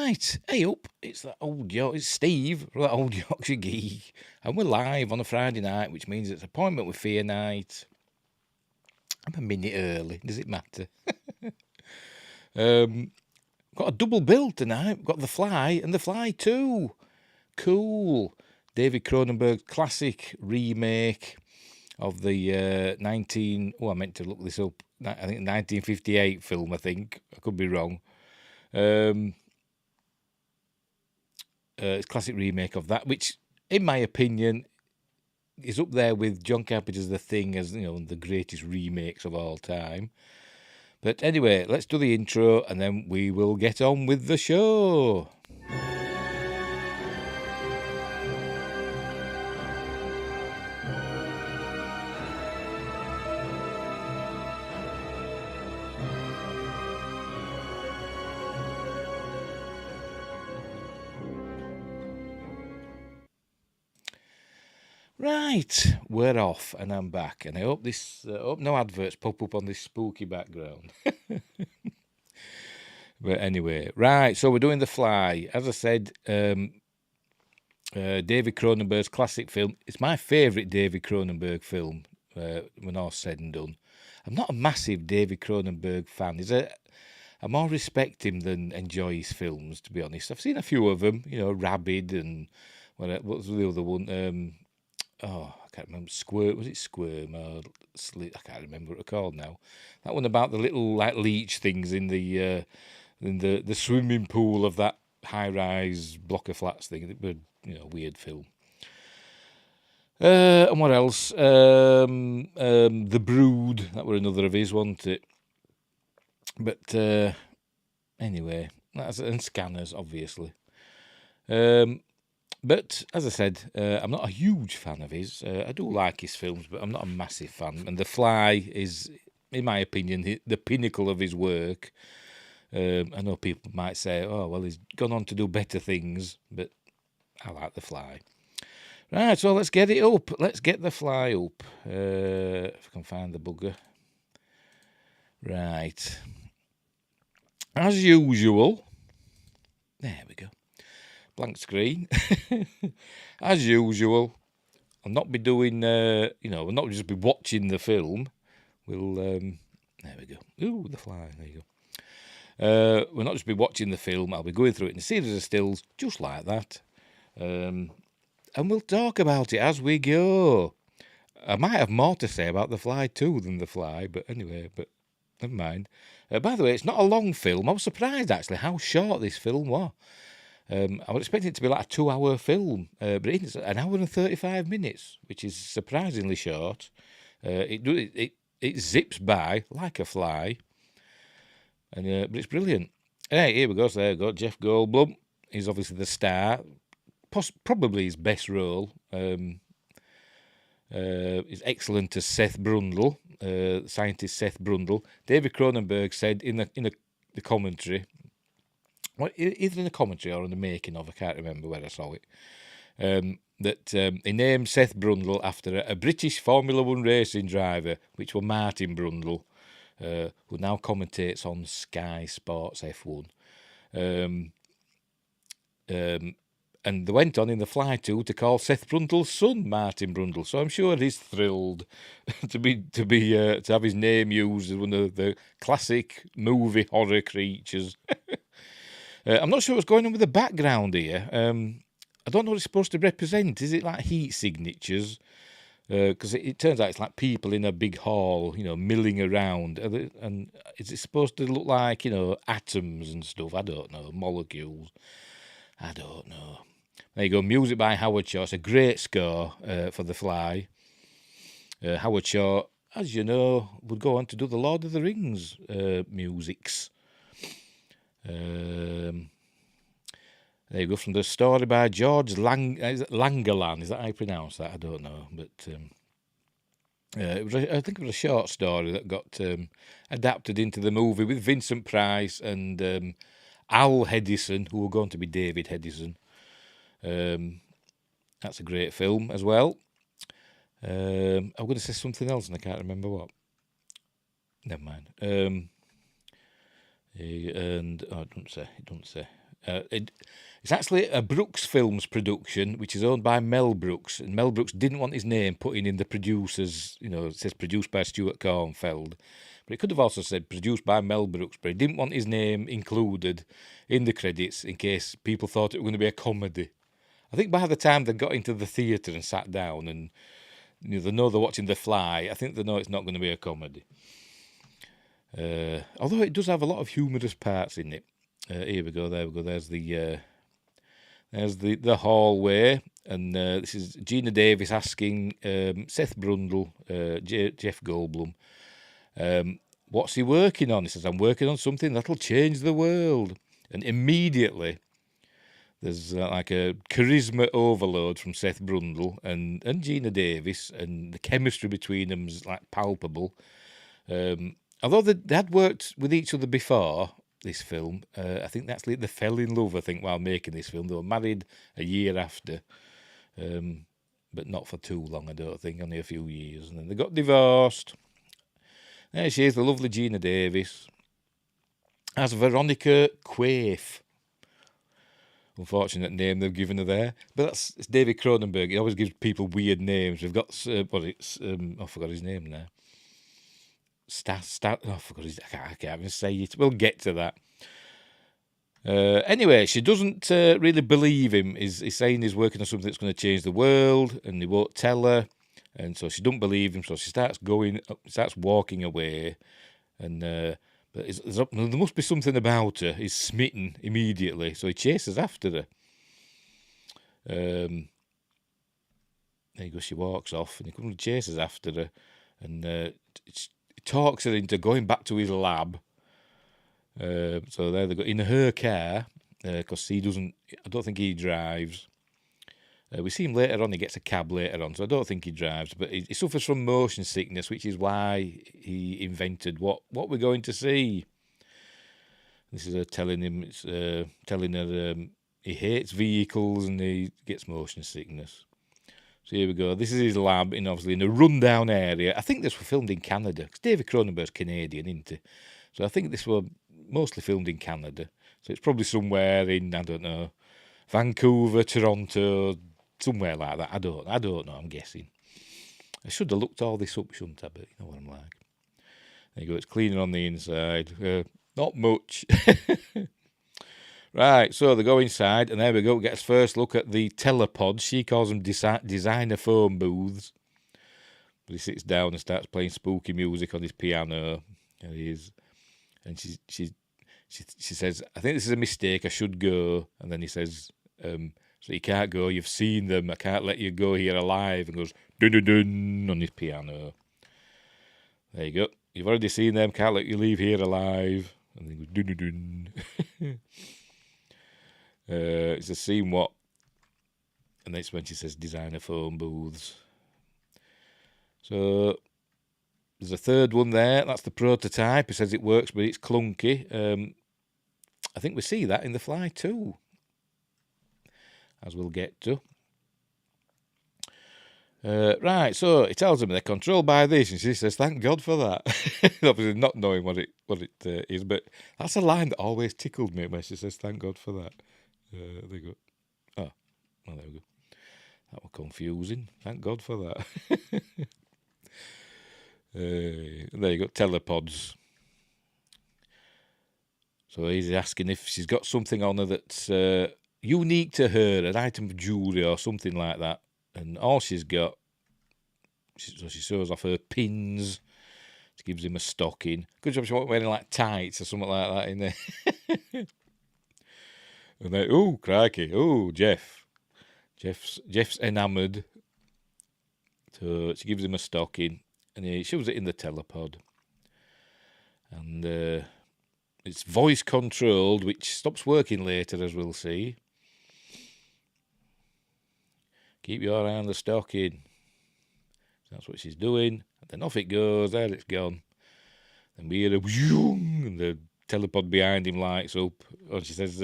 Right, hey up, it's it's Steve, that old Yorkshire geek, and we're live on a Friday night, which means it's appointment with Fear night. I'm a minute early, does it matter? Got a double bill tonight, got The Fly and The Fly 2. Cool. David Cronenberg classic remake of the I meant to look this up, I think 1958 film, I could be wrong. It's a classic remake of that, which, in my opinion, is up there with John Carpenter's The Thing as, the greatest remakes of all time. But anyway, let's do the intro and then we will get on with the show. Right, we're off and I'm back, and I hope hope no adverts pop up on this spooky background. But anyway, right, so we're doing The Fly. As I said, David Cronenberg's classic film. It's my favourite David Cronenberg film, when all's said and done. I'm not a massive David Cronenberg fan. I more respect him than enjoy his films, to be honest. I've seen a few of them, Rabid and what was the other one? I can't remember. Squirm, was it Squirm? I can't remember what it's called now. That one about the little leech things in the swimming pool of that high-rise block of flats thing. It was, weird film. And what else? The Brood. That were another of his, wasn't it? But anyway, and Scanners, obviously. But, as I said, I'm not a huge fan of his. I do like his films, but I'm not a massive fan. And The Fly is, in my opinion, the pinnacle of his work. I know people might say, oh, well, he's gone on to do better things, but I like The Fly. Right, so let's get it up. Let's get The Fly up. If I can find the bugger. Right. As usual. There we go. Blank screen. As usual, I'll not be doing, we'll not just be watching the film. We'll, there we go. Ooh, The Fly, there you go. We'll not just be watching the film, I'll be going through it in a series of stills, just like that. And we'll talk about it as we go. I might have more to say about The Fly 2 than The Fly, but anyway, never mind. By the way, it's not a long film. I was surprised, actually, how short this film was. I was expecting it to be like a 2-hour film, but it's an hour and 35 minutes, which is surprisingly short. It zips by like a fly, and but it's brilliant. Hey, here we go. So there we go. Jeff Goldblum. He's obviously the star, probably his best role. He's excellent as Seth Brundle, scientist Seth Brundle. David Cronenberg said in the commentary. Well, either in the commentary or in the making of, I can't remember where I saw it, that he named Seth Brundle after a British Formula 1 racing driver, which was Martin Brundle, who now commentates on Sky Sports F1. And they went on in The Fly 2 to call Seth Brundle's son Martin Brundle, so I'm sure he's thrilled to have his name used as one of the classic movie horror creatures. I'm not sure what's going on with the background here. I don't know what it's supposed to represent. Is it like heat signatures? Because it turns out it's like people in a big hall, milling around. And is it supposed to look like, atoms and stuff? I don't know. Molecules. I don't know. There you go. Music by Howard Shore. It's a great score for The Fly. Howard Shore, as you know, would go on to do the Lord of the Rings musics. There you go, from the story by George Langerland. Is that how you pronounce that? I don't know, but I think it was a short story that got adapted into the movie with Vincent Price and Al Hedison, who were going to be David Hedison. That's a great film as well. I'm going to say something else and I can't remember what. Never mind. And it doesn't say. It's actually a Brooks Films production, which is owned by Mel Brooks, and Mel Brooks didn't want his name put in the producers. It says produced by Stuart Cornfeld, but it could have also said produced by Mel Brooks, but he didn't want his name included in the credits in case people thought it was going to be a comedy. I think by the time they got into the theatre and sat down and they know they're watching The Fly, I think they know it's not going to be a comedy. Although it does have a lot of humorous parts in it. Here we go, there we go, there's the hallway, and this is Gina Davis asking Seth Brundle, Jeff Goldblum, what's he working on? He says, I'm working on something that'll change the world. And immediately there's like a charisma overload from Seth Brundle and Gina Davis, and the chemistry between them is like palpable. Although they had worked with each other before this film, I think that's they fell in love, I think, while making this film. They were married a year after, but not for too long, I don't think, only a few years. And then they got divorced. There she is, the lovely Gina Davis, as Veronica Quaife. Unfortunate name they've given her there. But it's David Cronenberg. He always gives people weird names. We've got, I forgot his name now. I forgot his. I can't even say it. We'll get to that. Anyway, she doesn't really believe him. He's saying he's working on something that's going to change the world, and he won't tell her. And so she don't believe him. So she starts walking away, and but there must be something about her. He's smitten immediately, so he chases after her. There you go. She walks off, and he chases after her, and talks her into going back to his lab. So there they go in her car, because I don't think he drives. We see him later on, he gets a cab later on, so I don't think he drives, but he suffers from motion sickness, which is why he invented what we're going to see. This is her telling her he hates vehicles and he gets motion sickness. So here we go. This is his lab, obviously in a rundown area. I think this was filmed in Canada, because David Cronenberg's Canadian, isn't he? So I think this was mostly filmed in Canada. So it's probably somewhere in, I don't know, Vancouver, Toronto, somewhere like that. I don't know, I'm guessing. I should have looked all this up, shouldn't I? But you know what I'm like. There you go, it's cleaner on the inside. Not much. Right, so they go inside, and there we go. We get his first look at the telepods. She calls them designer phone booths. But he sits down and starts playing spooky music on his piano. There he is. And she says, I think this is a mistake, I should go. And then he says, so you can't go, you've seen them, I can't let you go here alive. And goes, dun-dun-dun, on his piano. There you go. You've already seen them, can't let you leave here alive. And then he goes, dun-dun-dun. It's a scene what, and that's when she says designer phone booths. So there's a third one there. That's the prototype. He says it works, but it's clunky. I think we see that in The Fly too, as we'll get to. Right, so he tells them they're controlled by this, and she says, "Thank God for that." Obviously, not knowing what it is, but that's a line that always tickled me when she says, "Thank God for that." There you go. Oh, well, there we go. That was confusing. Thank God for that. There you go, telepods. So he's asking if she's got something on her that's unique to her, an item of jewellery or something like that. And all she's got, so she shows off her pins. She gives him a stocking. Good job she wasn't wearing like tights or something like that in there. And then, oh, crikey, oh, Jeff's enamoured. So she gives him a stocking, and he shoves it in the telepod. And it's voice controlled, which stops working later, as we'll see. Keep your eye on the stocking. That's what she's doing. And then off it goes. There it's gone. And we hear a whoom, and the telepod behind him lights up. And she says,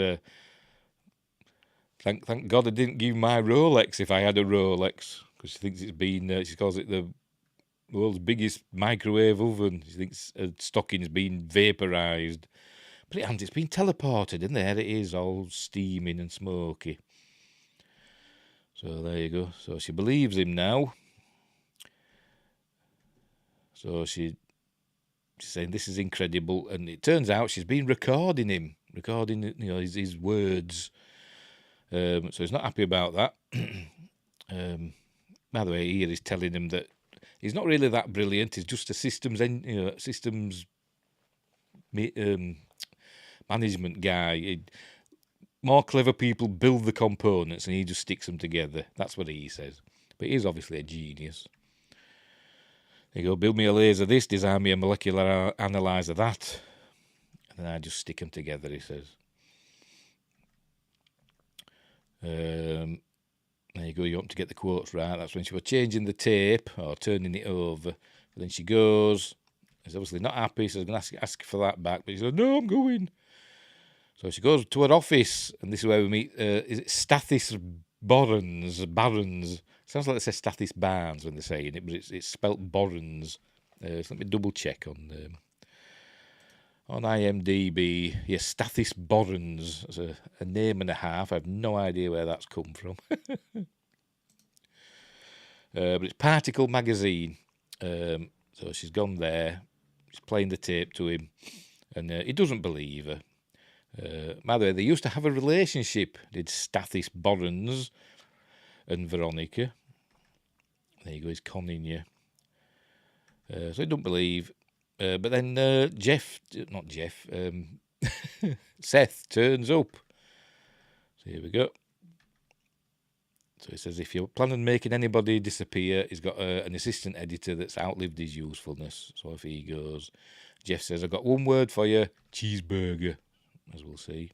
Thank God I didn't give my Rolex if I had a Rolex. Because she thinks it's been, she calls it the world's biggest microwave oven. She thinks her stocking's been vaporised But it hasn't, it's been teleported, and there it is, all steaming and smoky. So there you go. So she believes him now. So she's saying this is incredible, and it turns out she's been recording him, his words. So he's not happy about that. By the way, here he's telling him that he's not really that brilliant. He's just a systems management guy. More clever people build the components, and he just sticks them together. That's what he says. But he's obviously a genius. They go, build me a laser this, design me a molecular analyzer that, and then I just stick them together, he says. There you go, you want to get the quotes right. That's when she was changing the tape, or turning it over. And then she goes, he's obviously not happy, so he's going to ask for that back, but he says, no, I'm going. So she goes to her office, and this is where we meet, is it Stathis Barons? Sounds like they say Stathis Barnes when they're saying it, but it's spelt Borons. So let me double check on IMDb. Yes, Stathis Borons. It's a name and a half. I have no idea where that's come from. But it's Particle Magazine. So she's gone there. She's playing the tape to him, and he doesn't believe her. By the way, they used to have a relationship, did Stathis Borons and Veronica. There you go, he's conning you. So he don't believe. But then Seth turns up. So here we go. So he says, if you're planning on making anybody disappear, he's got an assistant editor that's outlived his usefulness. So if he goes, Jeff says, I've got one word for you, cheeseburger, as we'll see.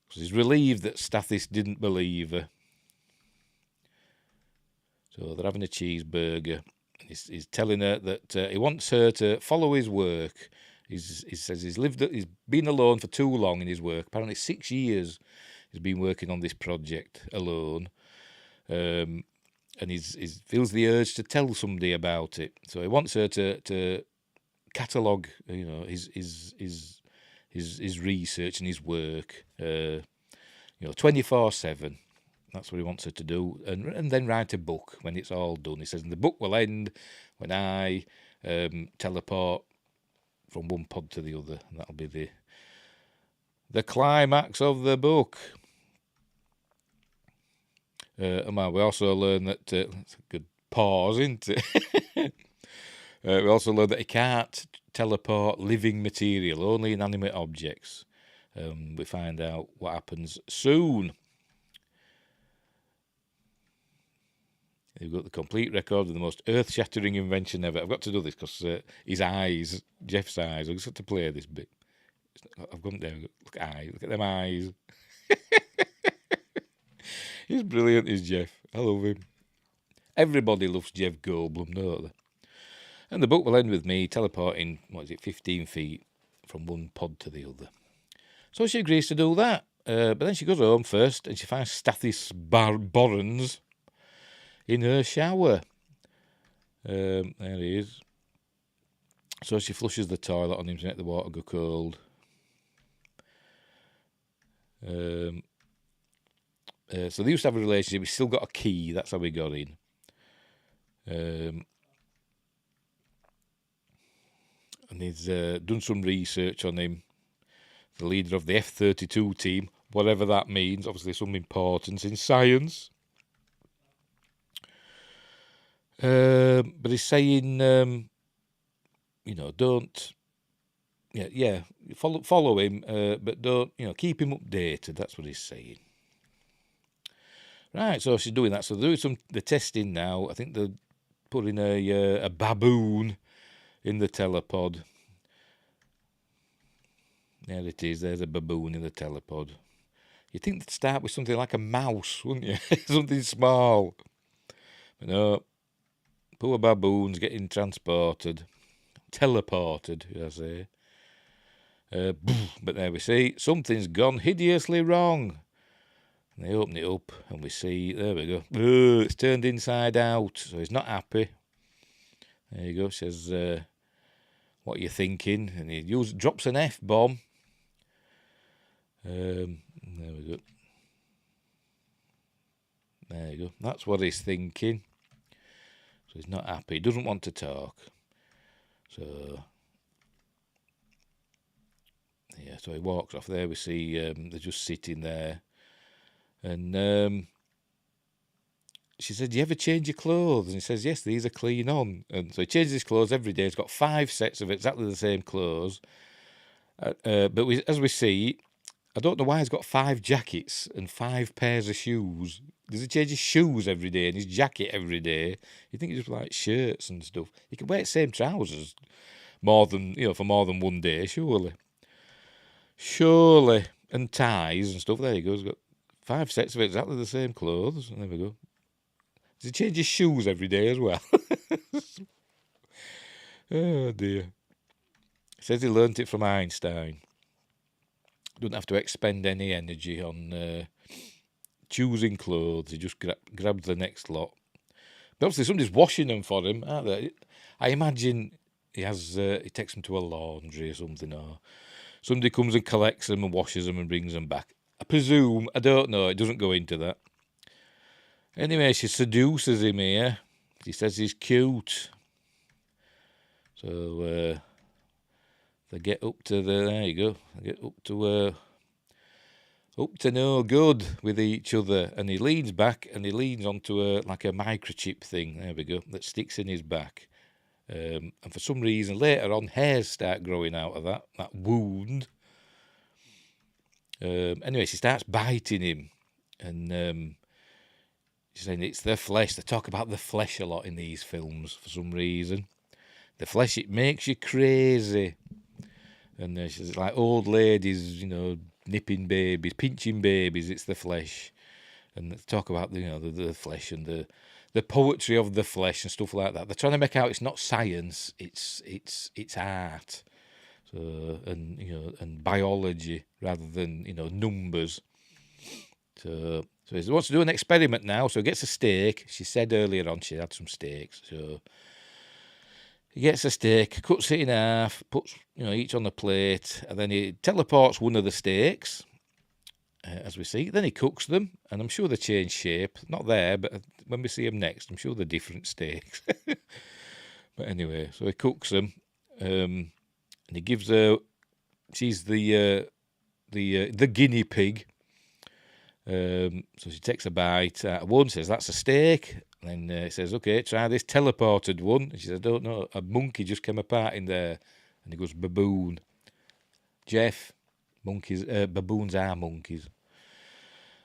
Because he's relieved that Stathis didn't believe her. So they're having a cheeseburger. He's telling her that he wants her to follow his work. He says he's been alone for too long in his work. Apparently 6 years he's been working on this project alone. And he feels the urge to tell somebody about it. So he wants her to catalogue, his research and his work, 24/7. That's what he wants her to do, and then write a book when it's all done. He says, and the book will end when I teleport from one pod to the other, and that'll be the climax of the book. And we also learn that that's a good pause, isn't it? We also learn that he can't teleport living material, only inanimate objects. We find out what happens soon. You've got the complete record of the most earth-shattering invention ever. I've got to do this because his eyes, Jeff's eyes, I've just got to play this bit. I've gone down, look at them eyes. He's brilliant, is Jeff. I love him. Everybody loves Jeff Goldblum, don't they? And the book will end with me teleporting, 15 feet from one pod to the other. So she agrees to do that. But then she goes home first and she finds Stathis Borons in her shower. There he is. So she flushes the toilet on him to make the water go cold. So they used to have a relationship. We still got a key. That's how we got in. And he's done some research on him. The leader of the F-32 team, whatever that means. Obviously some importance in science. But he's saying, don't, follow him, but don't, keep him updated. That's what he's saying. Right, so she's doing that. So they're doing the testing now. I think they're putting a baboon in the telepod. There it is. There's a baboon in the telepod. You'd think they'd start with something like a mouse, wouldn't you? Something small. But no. Poor baboon's getting teleported, I say. But there we see, something's gone hideously wrong. And they open it up, and we see, there we go. It's turned inside out, so he's not happy. There you go, says, what are you thinking? And he drops an F-bomb. There we go. There you go. That's what he's thinking. So he's not happy. He doesn't want to talk. So, yeah, so he walks off. There we see they're just sitting there. And she said, do you ever change your clothes? And he says, yes, these are clean on. And so he changes his clothes every day. He's got 5 sets of exactly the same clothes. But as we see, I don't know why he's got 5 jackets and 5 pairs of shoes. Does he change his shoes every day and his jacket every day? You think he just like shirts and stuff. He can wear the same trousers for more than one day, surely. Surely. And ties and stuff. There you go. He's got 5 sets of exactly the same clothes. There we go. Does he change his shoes every day as well? Oh dear. He says he learnt it from Einstein. Doesn't have to expend any energy on choosing clothes. He just grabs the next lot. But obviously somebody's washing them for him, aren't they? I imagine he takes them to a laundry or something, or somebody comes and collects them and washes them and brings them back. I presume, I don't know, it doesn't go into that. Anyway, she seduces him here. She says he's cute. So they get up to there you go. They get up to no good with each other. And he leans back and he leans onto like a microchip thing. There we go. That sticks in his back. And for some reason, later on, hairs start growing out of that wound. Anyway, she starts biting him. And she's saying it's the flesh. They talk about the flesh a lot in these films for some reason. The flesh, it makes you crazy. And she's like old ladies, nipping babies, pinching babies. It's the flesh. And they talk about the flesh and the poetry of the flesh and stuff like that. They're trying to make out it's not science, it's art. So and biology rather than numbers. So he wants to do an experiment now. So he gets a steak. She said earlier on she had some steaks. So he gets a steak, cuts it in half, puts each on the plate, and then he teleports one of the steaks, as we see. Then he cooks them, and I'm sure they change shape. Not there, but when we see them next, I'm sure they're different steaks. But anyway, so he cooks them, and he gives her. She's the guinea pig. So she takes a bite out of one, says that's a steak. And then he says, okay, try this teleported one. And she says, I don't know, a monkey just came apart in there. And he goes, baboon. Jeff, baboons are monkeys.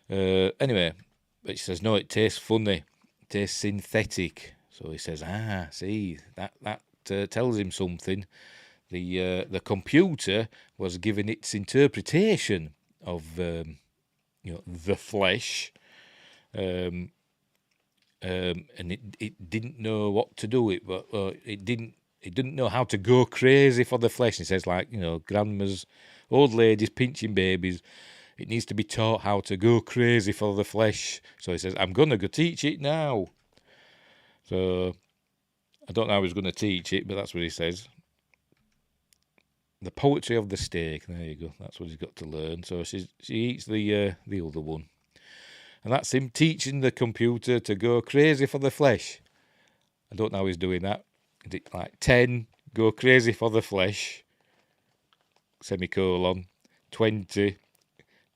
Anyway, but she says, no, it tastes funny. It tastes synthetic. So he says, see, that tells him something. The computer was given its interpretation of, the flesh. And it didn't know what to do. It didn't know how to go crazy for the flesh. It says grandmas, old ladies pinching babies. It needs to be taught how to go crazy for the flesh. So he says, I'm gonna go teach it now. So I don't know how he's gonna teach it, but that's what he says. The poetry of the steak. There you go. That's what he's got to learn. So she eats the other one. And that's him teaching the computer to go crazy for the flesh. I don't know how he's doing that. Is it like 10, go crazy for the flesh, semicolon, 20,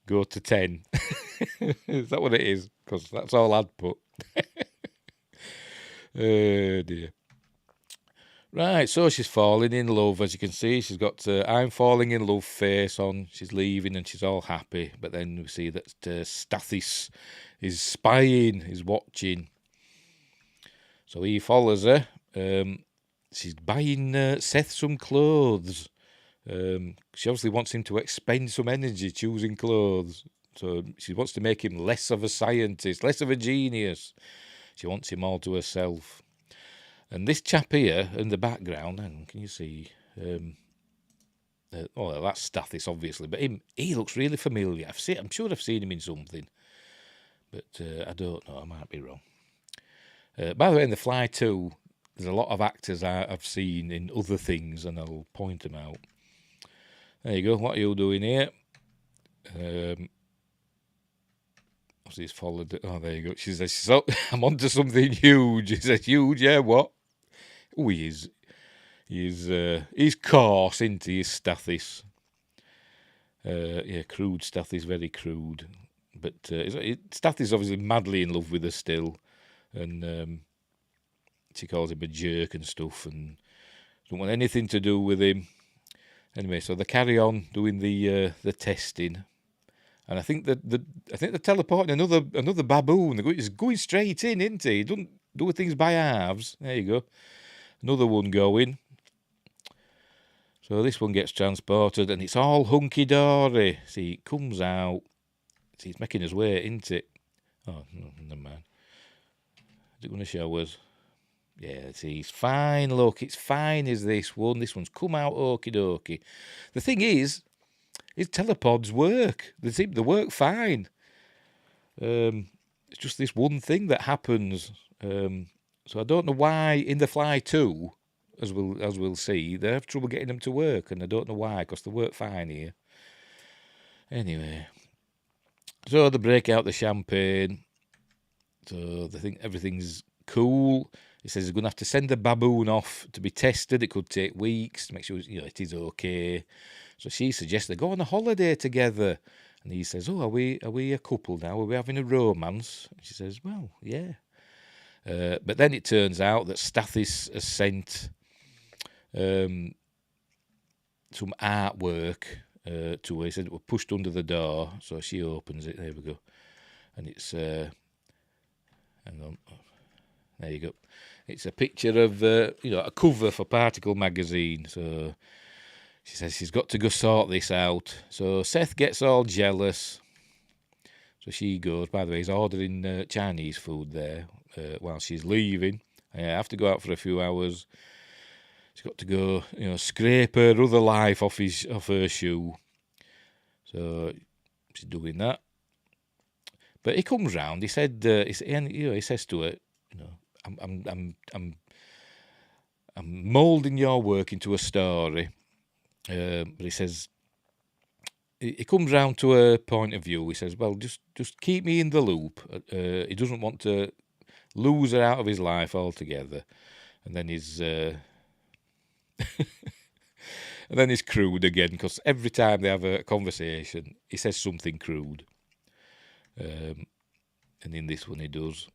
go to 10. Is that what it is? Because that's all I'd put. Oh dear. Right, so she's falling in love. As you can see, she's got I'm falling in love face on. She's leaving and she's all happy. But then we see that Stathis is spying, is watching. So he follows her. She's buying Seth some clothes. She obviously wants him to expend some energy choosing clothes. So she wants to make him less of a scientist, less of a genius. She wants him all to herself. And this chap here in the background, hang on, can you see? That's Stathis, obviously, but he looks really familiar. I'm sure I've seen him in something, but I don't know. I might be wrong. By the way, in The Fly 2, there's a lot of actors I've seen in other things, and I'll point them out. There you go. What are you doing here? He's followed. Oh, there you go. She says, so, I'm onto something huge. He says, huge, yeah, what? Oh, he is. He's coarse, isn't he? He's Stathis. Yeah, crude Stathis, very crude. But Stathis obviously madly in love with her still. And she calls him a jerk and stuff and don't want anything to do with him. Anyway, so they carry on doing the testing. And I think they're teleporting another baboon. He's going straight in, isn't he? He doesn't do things by halves. There you go. Another one going. So this one gets transported, and it's all hunky-dory. See, it comes out. See, it's making his way, isn't it? Oh, no, never mind. Is it going to show us? Yeah, see, it's fine, look. It's fine as this one. This one's come out okie-dokie. The thing is, his telepods work. They seem to work fine. It's just this one thing that happens. So I don't know why in the Fly 2, as we'll see, they have trouble getting them to work, and I don't know why, because they work fine here. Anyway, so they break out the champagne. So they think everything's cool. He says he's going to have to send the baboon off to be tested. It could take weeks to make sure it is okay. So she suggests they go on a holiday together. And he says, oh, are we a couple now? Are we having a romance? And she says, well, yeah. But then it turns out that Stathis has sent some artwork to her. He said it was pushed under the door. So she opens it. There we go. And it's... hang on. There you go. It's a picture of, a cover for Particle magazine. So... she says she's got to go sort this out. So Seth gets all jealous. So she goes. By the way, he's ordering Chinese food there while she's leaving. I have to go out for a few hours. She's got to go, scrape her other life off her shoe. So she's doing that. But he comes round. He said, he says to her, I'm moulding your work into a story. But he says, he comes round to a point of view. He says, well, just keep me in the loop. He doesn't want to lose her out of his life altogether. And then he's crude again, because every time they have a conversation, he says something crude. And in this one he does.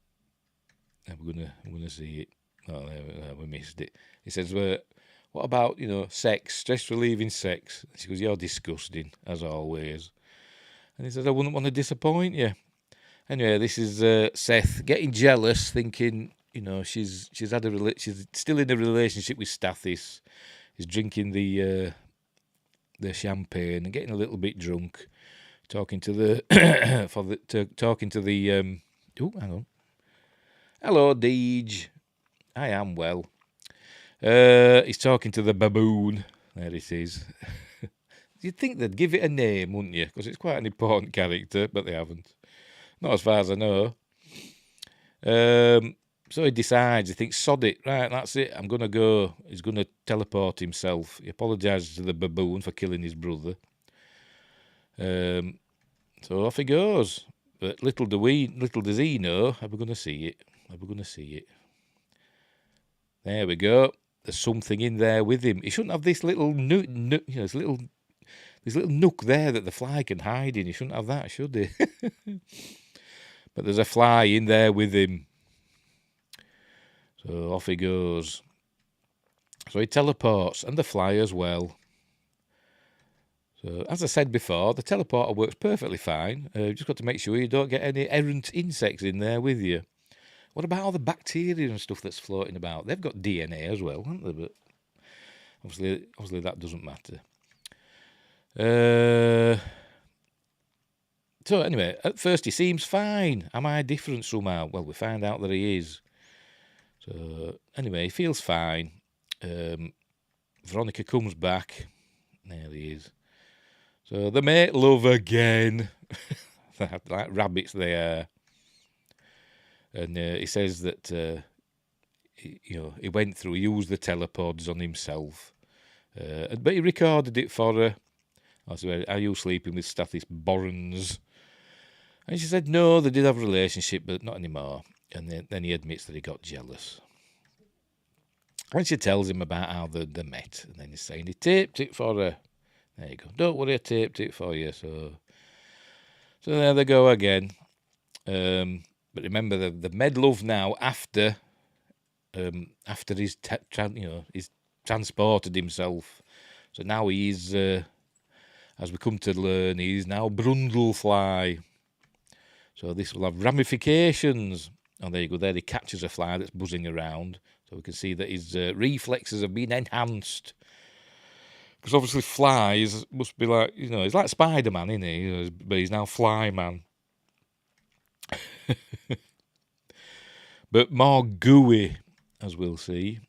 I'm gonna see it. Oh, we missed it. He says, what about, sex, stress-relieving sex? She goes, you're disgusting, as always. And he says, I wouldn't want to disappoint you. Anyway, this is Seth getting jealous, thinking, she's still in a relationship with Stathis. He's drinking the champagne and getting a little bit drunk, talking to the hang on. Hello, Deej. I am well. He's talking to the baboon. There it is. You'd think they'd give it a name, wouldn't you? Because it's quite an important character, but they haven't. Not as far as I know. So he decides, he thinks, sod it. Right, that's it. I'm going to go. He's going to teleport himself. He apologises to the baboon for killing his brother. So off he goes. But little does he know, are we going to see it? There we go. There's something in there with him. He shouldn't have this little this little nook there that the fly can hide in. He shouldn't have that, should he? But there's a fly in there with him. So off he goes. So he teleports, and the fly as well. So, as I said before, the teleporter works perfectly fine. You've just got to make sure you don't get any errant insects in there with you. What about all the bacteria and stuff that's floating about? They've got DNA as well, haven't they? But obviously that doesn't matter. So anyway, at first he seems fine. Am I different somehow? Well, we find out that he is. So anyway, he feels fine. Veronica comes back. There he is. So they make love again. Like rabbits they are. And he says that, he went through, he used the telepods on himself. But he recorded it for her. I said, are you sleeping with Stathis Borans? And she said, no, they did have a relationship, but not anymore. And then he admits that he got jealous. And she tells him about how they met. And then he's saying he taped it for her. There you go. Don't worry, I taped it for you. So there they go again. But remember, they've made love now after he's he's transported himself. So now he's, as we come to learn, he's now Brundlefly. So this will have ramifications. Oh, there you go. There he catches a fly that's buzzing around. So we can see that his reflexes have been enhanced. Because obviously flies must be like, he's like Spider-Man, isn't he? But he's now Fly-Man. But more gooey, as we'll see.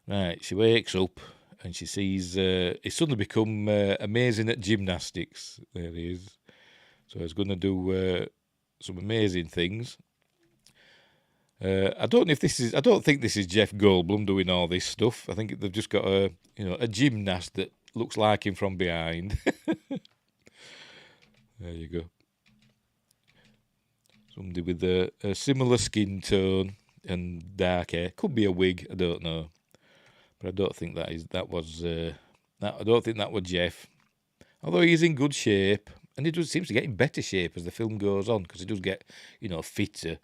Right, she wakes up and she sees he's suddenly become amazing at gymnastics. There he is. So he's going to do some amazing things. I don't think this is Jeff Goldblum doing all this stuff. I think they've just got a gymnast that looks like him from behind. There you go. Somebody with a similar skin tone and dark hair. Could be a wig, I don't know. But I don't think I don't think that was Jeff. Although he's in good shape. And he seems to get in better shape as the film goes on, because he does get, fitter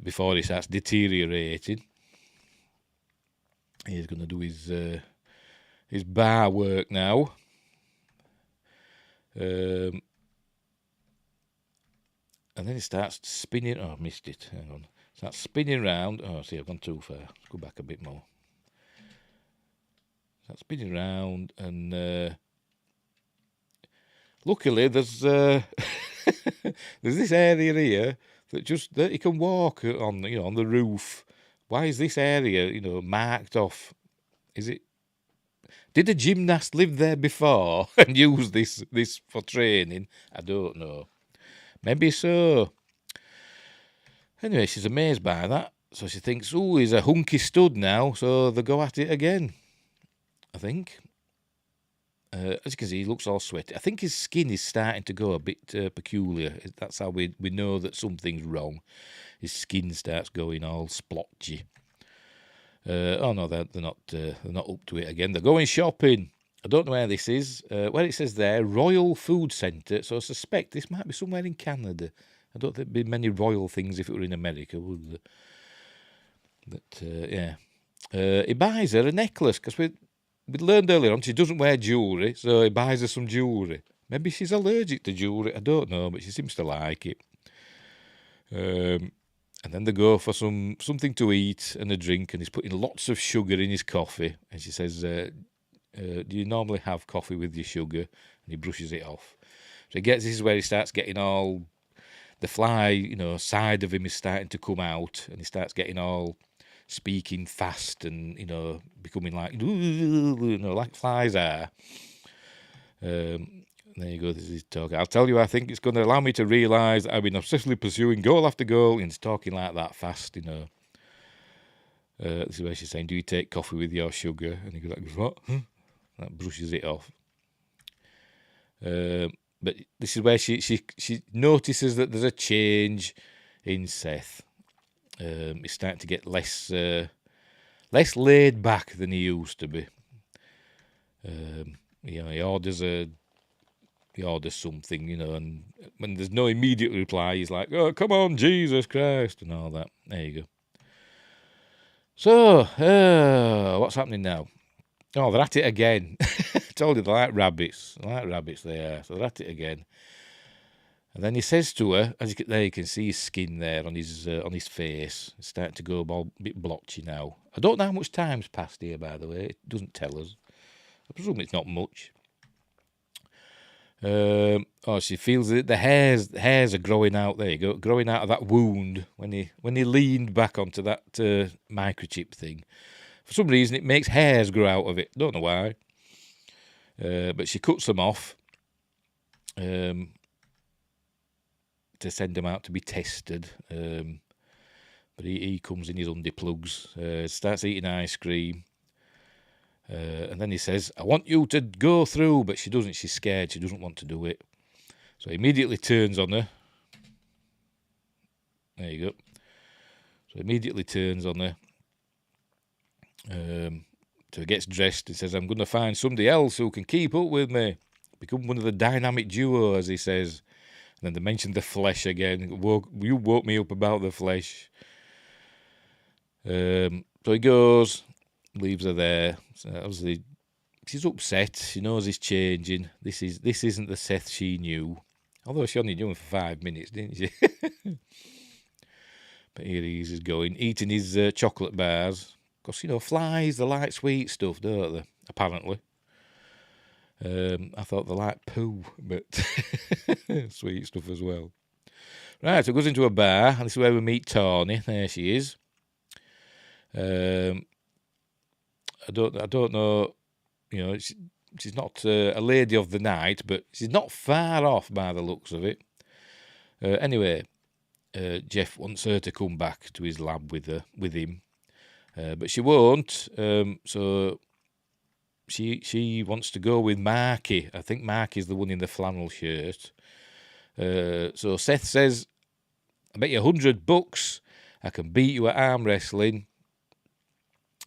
before he starts deteriorating. He's going to do his bar work now. And then he starts spinning. Oh, I missed it. Hang on. Starts spinning around. Oh, see, I've gone too far. Let's go back a bit more. Starts spinning around, and luckily there's there's this area here that you can walk on, on the roof. Why is this area, marked off? Did a gymnast live there before and use this for training? I don't know. Maybe so. Anyway, she's amazed by that. So she thinks, he's a hunky stud now, so they go at it again, I think. As you can see, he looks all sweaty. I think his skin is starting to go a bit peculiar. That's how we know that something's wrong. His skin starts going all splotchy. Oh no, they're not up to it again. They're going shopping. I don't know where this is. Where it says there, Royal Food Centre. So I suspect this might be somewhere in Canada. I don't think there'd be many royal things if it were in America, would there? But yeah, he buys her a necklace because we learned earlier on she doesn't wear jewellery, so he buys her some jewellery. Maybe she's allergic to jewellery. I don't know, but she seems to like it. And then they go for something to eat and a drink, and he's putting lots of sugar in his coffee. And she says, do you normally have coffee with your sugar? And he brushes it off. So this is where he starts getting all, the fly, side of him is starting to come out, and he starts getting all speaking fast and, becoming like, like flies are. There you go, this is talking. I'll tell you, I think it's going to allow me to realise that I've been obsessively pursuing goal after goal, and he's talking like that fast, This is where she's saying, do you take coffee with your sugar? And he goes, what? That brushes it off. But this is where she notices that there's a change in Seth. He's starting to get less laid back than he used to be. He orders something, and when there's no immediate reply, he's like, "Oh, come on, Jesus Christ," and all that. There you go. So, what's happening now? Oh, they're at it again. I told you they're like rabbits. They are. So they're at it again. And then he says to her, there you can see his skin there on his face. It's starting to go a bit blotchy now. I don't know how much time's passed here, by the way. It doesn't tell us. I presume it's not much. She feels that the hairs are growing out. There you go, growing out of that wound when he leaned back onto that microchip thing. For some reason, it makes hairs grow out of it. Don't know why. But she cuts them off to send them out to be tested. But he comes in his underplugs, starts eating ice cream. And then he says, I want you to go through, but she doesn't. She's scared. She doesn't want to do it. So he immediately turns on her. There you go. So immediately turns on her. So he gets dressed and says, I'm going to find somebody else who can keep up with me. Become one of the dynamic duo, as he says. And then they mention the flesh again. You woke me up about the flesh. So he goes, leaves her there. So obviously, she's upset. She knows he's changing. This isn't the Seth she knew. Although she only knew him for 5 minutes, didn't she? But here he is going, eating his chocolate bars. Because, flies, they like sweet stuff, don't they? Apparently. I thought they like poo, but sweet stuff as well. Right, so it goes into a bar, and this is where we meet Tawny. There she is. I don't know, she's not a lady of the night, but she's not far off by the looks of it. Anyway, Jeff wants her to come back to his lab with him, but she won't. So she wants to go with Marky. I think Marky's the one in the flannel shirt. So Seth says, I bet you $100 I can beat you at arm wrestling.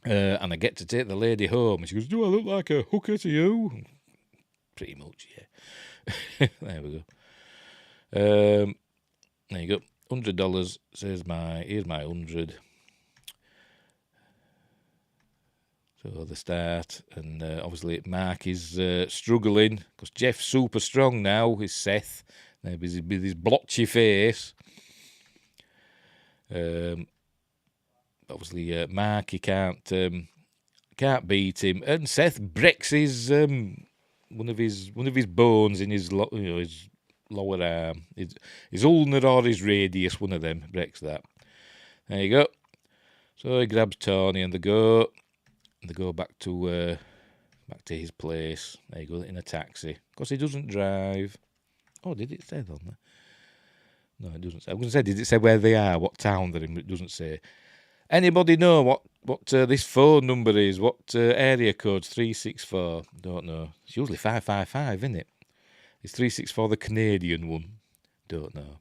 And I get to take the lady home. And she goes, do I look like a hooker to you? Pretty much, yeah. There we go. There you go. $100 says here's my 100. So they start, and obviously Mark is struggling because Jeff's super strong now. Is Seth with his blotchy face? Obviously, Mark he can't beat him, and Seth breaks his one of his bones in his his lower arm, his ulnar or his radius. One of them breaks that. There you go. So he grabs Tawny and they go back to his place. There you go, in a taxi because he doesn't drive. Oh, did it say on there? No, it doesn't say. I was going to say, did it say where they are, what town they're in? It doesn't say. Anybody know what this phone number is? What area code? 364. Don't know. It's usually 555, isn't it? It's 364, the Canadian one. Don't know.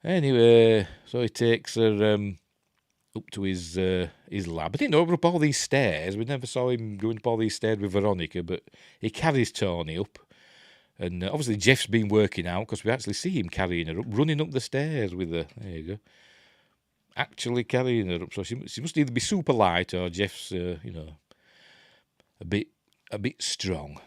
Anyway, so he takes her up to his lab. I didn't know up all these stairs. We never saw him going up all these stairs with Veronica, but he carries Tawny up. And obviously Jeff's been working out because we actually see him carrying her up, running up the stairs with her. There you go. Actually carrying her up. So she must either be super light or Jeff's, a bit strong.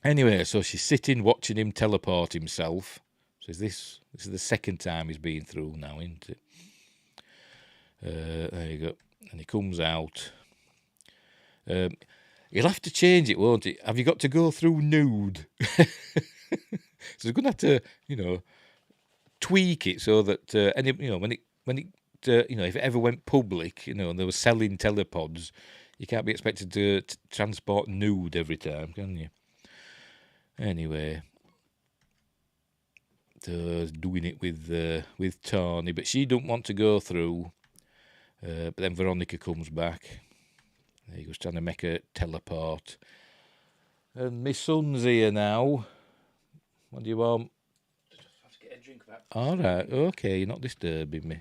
Anyway, so she's sitting watching him teleport himself. So this is the second time he's been through now, isn't it? There you go. And he comes out. He'll have to change it, won't he? Have you got to go through nude? So he's going to have to, tweak it so that when it if it ever went public, and they were selling telepods, you can't be expected to transport nude every time, can you? Anyway, so doing it with Tawny, but she don't want to go through. But then Veronica comes back. He goes trying to make a teleport. And my son's here now. What do you want? Just have to get a drink back. All right, okay, you're not disturbing me.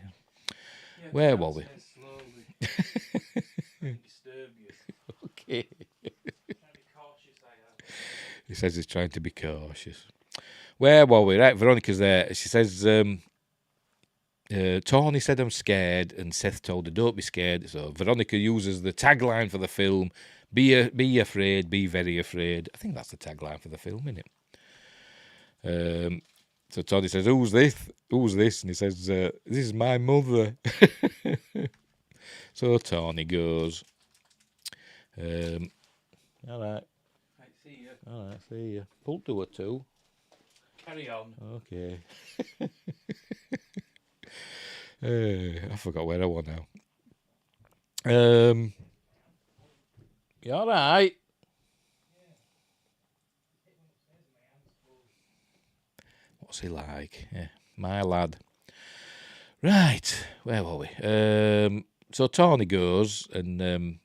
Yeah, Where were we? Slowly. I can disturb you. Okay. Trying to be cautious, I am. He says he's trying to be cautious. Where were we? Right, Veronica's there. She says, Tawny said I'm scared, and Seth told her don't be scared. So Veronica uses the tagline for the film, be afraid, be very afraid. I think that's the tagline for the film, isn't it? So Tawny says, who's this? And he says, this is my mother. So Tawny goes, all right. Right, see you. All right, see you. Pull to her too. Carry on. Okay. I forgot where I was now. You all right? What's he like? Yeah, my lad. Right, where were we? So Tawny goes and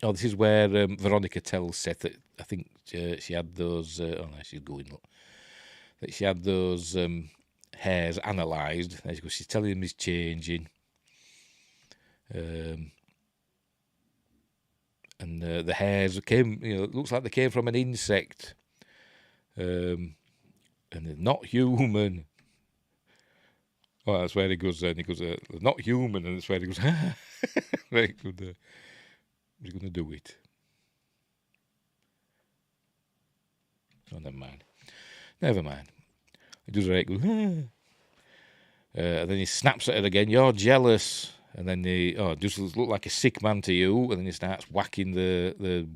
Oh, this is where Veronica tells Seth that I think she had those. Oh no, she's going. Look, that she had those hairs analysed. She's telling him he's changing. And the hairs came, it looks like they came from an insect. And they're not human. Oh, that's where he goes then. He goes, they're not human, and that's where he goes, very good. He's going to do it. Oh, never mind. Never mind. He does right, goes, and then he snaps at her again. You're jealous. And then he just look like a sick man to you. And then he starts whacking the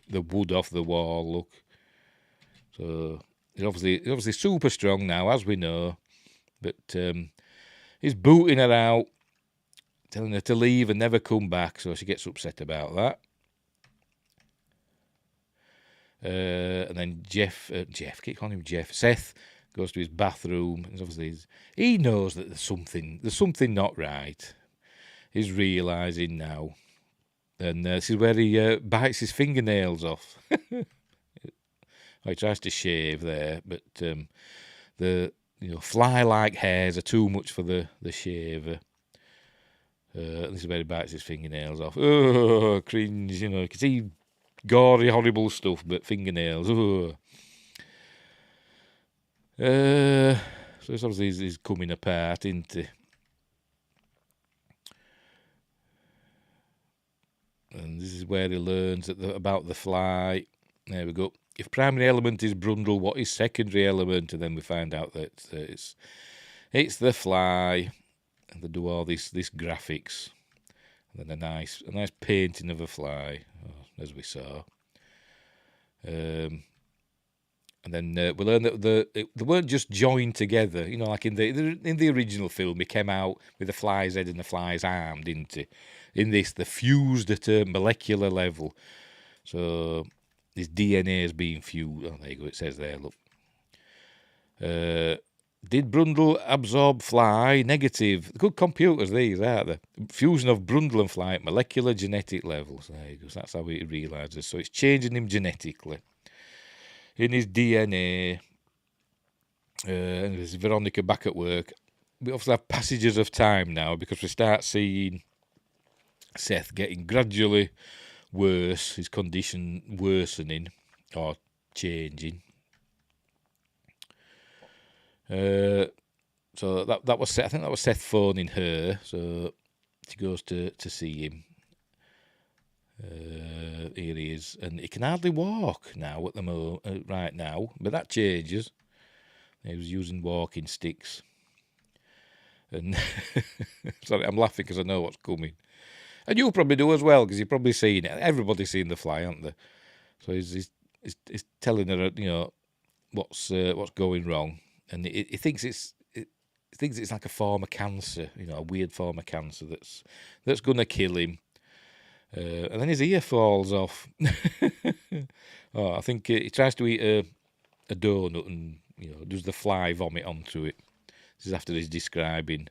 wood off the wall. Look, so he's obviously super strong now, as we know. But he's booting her out, telling her to leave and never come back. So she gets upset about that. And then Jeff, keep calling him Jeff. Seth goes to his bathroom. And obviously he knows that there's something not right. He's realising now. And this is where he bites his fingernails off. He tries to shave there, but the fly-like hairs are too much for the shaver. This is where he bites his fingernails off. Oh, cringe, you can see gory, horrible stuff, but fingernails. Oh. So it's obviously he's coming apart, isn't he? And this is where he learns about the fly. There we go. If primary element is Brundle, what is secondary element? And then we find out that it's the fly. And they do all this graphics. And then a nice painting of a fly, as we saw. And then we learn that they weren't just joined together. Like in the original film, he came out with the fly's head and the fly's arm, didn't he? In this, they're fused at a molecular level. So his DNA is being fused. Oh, there you go. It says there, look. Did Brundle absorb fly? Negative. Good computers, these, aren't they? Fusion of Brundle and fly at molecular genetic levels. There you go. So that's how he realises. So it's changing him genetically. In his DNA. And there's Veronica back at work. We obviously have passages of time now because we start seeing Seth getting gradually worse, his condition worsening or changing. So that was I think that was Seth phoning her. So she goes to see him. Here he is, and he can hardly walk now at the moment, right now. But that changes. He was using walking sticks, and sorry, I'm laughing because I know what's coming. And you'll probably do as well, because you've probably seen it. Everybody's seen the fly, haven't they? So he's telling her, what's going wrong, and he thinks it's like a form of cancer, a weird form of cancer that's going to kill him. And then his ear falls off. I think he tries to eat a donut, and does the fly vomit onto it. This is after he's describing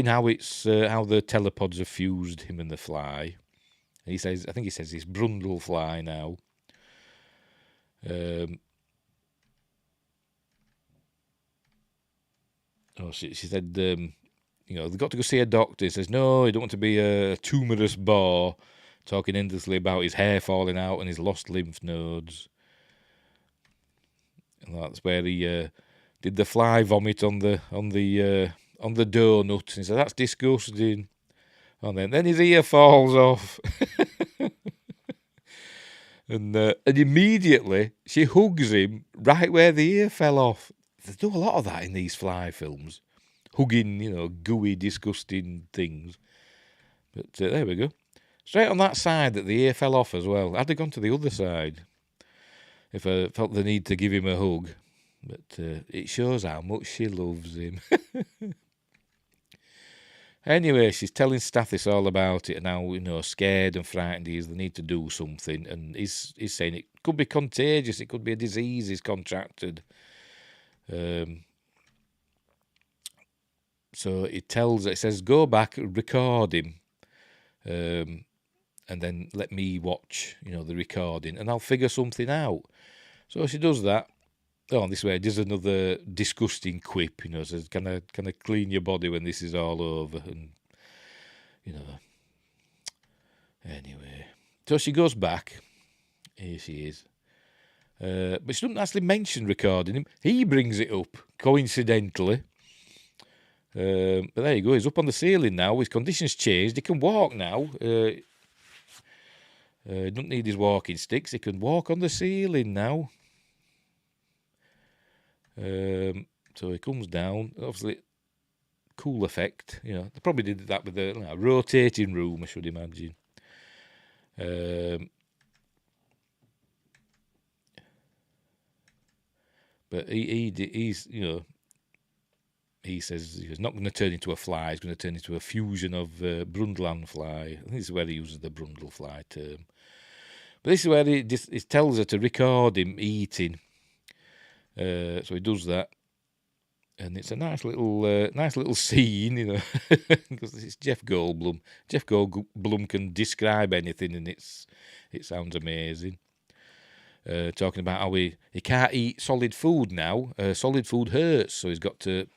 how it's how the telepods have fused him and the fly. And he says it's Brundle fly now. She said, they've got to go see a doctor. He says, no, you don't want to be a tumorous bore, talking endlessly about his hair falling out and his lost lymph nodes. And that's where he did the fly vomit on the donut. And he said, that's disgusting. And then his ear falls off. and immediately she hugs him right where the ear fell off. They do a lot of that in these fly films. Hugging, gooey, disgusting things. But there we go. Straight on that side that the ear fell off as well. I'd have gone to the other side if I felt the need to give him a hug. But it shows how much she loves him. Anyway, she's telling Stathis all about it and how, scared and frightened he is. They need to do something. And he's saying it could be contagious. It could be a disease he's contracted. So it says, go back, record him. and then let me watch, the recording, and I'll figure something out. So she does that. Oh, this way, there's another disgusting quip, says, can I clean your body when this is all over? And, anyway. So she goes back. Here she is. But she doesn't actually mention recording him. He brings it up, coincidentally. But there you go, he's up on the ceiling now. His conditions changed. He can walk now. He doesn't need his walking sticks. He can walk on the ceiling now. So he comes down. Obviously, cool effect. They probably did that with a rotating room, I should imagine. But he's he says he's not going to turn into a fly. He's going to turn into a fusion of Brundtland fly. I think this is where he uses the Brundle fly term. But this is where he tells her to record him eating. So he does that, and it's a nice little scene, because it's Jeff Goldblum. Jeff Goldblum can describe anything, and it sounds amazing. Talking about how he can't eat solid food now. Solid food hurts, so he's got to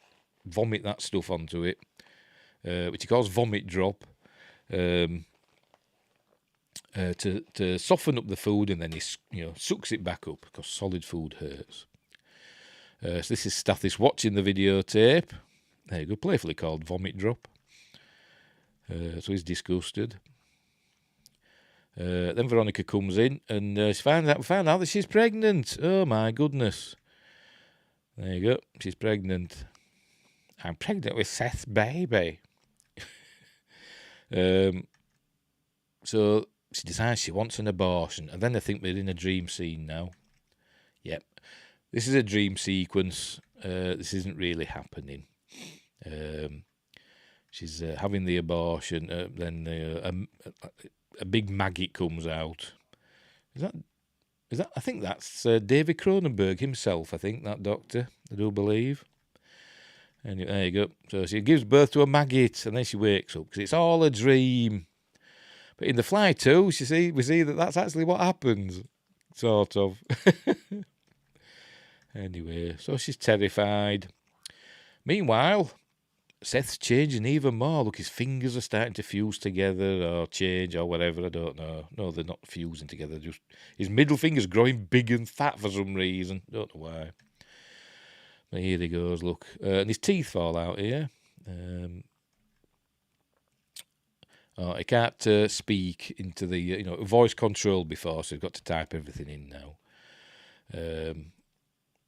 vomit that stuff onto it, which he calls vomit drop, to soften up the food, and then he sucks it back up because solid food hurts. So this is Stathis watching the videotape. There you go, playfully called vomit drop. So he's disgusted. Then Veronica comes in, and she found out that she's pregnant. Oh my goodness! There you go, she's pregnant. I'm pregnant with Seth's baby. So she decides she wants an abortion, and then I think we're in a dream scene now. Yep, this is a dream sequence. This isn't really happening. She's having the abortion. Then a big maggot comes out. Is that? I think that's David Cronenberg himself. I think that doctor. I do believe. Anyway, there you go. So she gives birth to a maggot, and then she wakes up because it's all a dream. But in The Fly 2, we see that that's actually what happens, sort of. Anyway, so she's terrified. Meanwhile, Seth's changing even more. Look, his fingers are starting to fuse together or change or whatever. I don't know. No, they're not fusing together. Just his middle finger's growing big and fat for some reason. Don't know why. But here he goes, look. And his teeth fall out here. He can't speak into the, voice control before, so he's got to type everything in now. There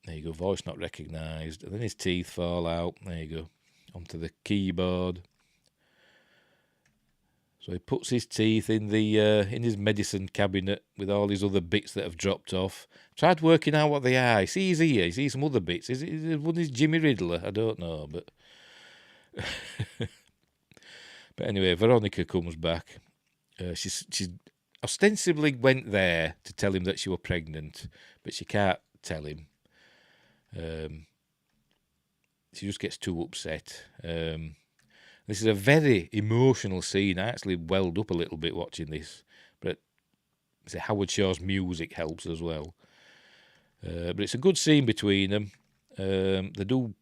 you go, voice not recognised. And then his teeth fall out. There you go, onto the keyboard. So he puts his teeth in in his medicine cabinet with all his other bits that have dropped off. Tried working out what they are. He sees here, he sees some other bits. Is one is Jimmy Riddler? I don't know, but... But anyway, Veronica comes back. She ostensibly went there to tell him that she was pregnant, but she can't tell him. She just gets too upset. This is a very emotional scene. I actually welled up a little bit watching this, but Howard Shaw's music helps as well. But it's a good scene between them. They do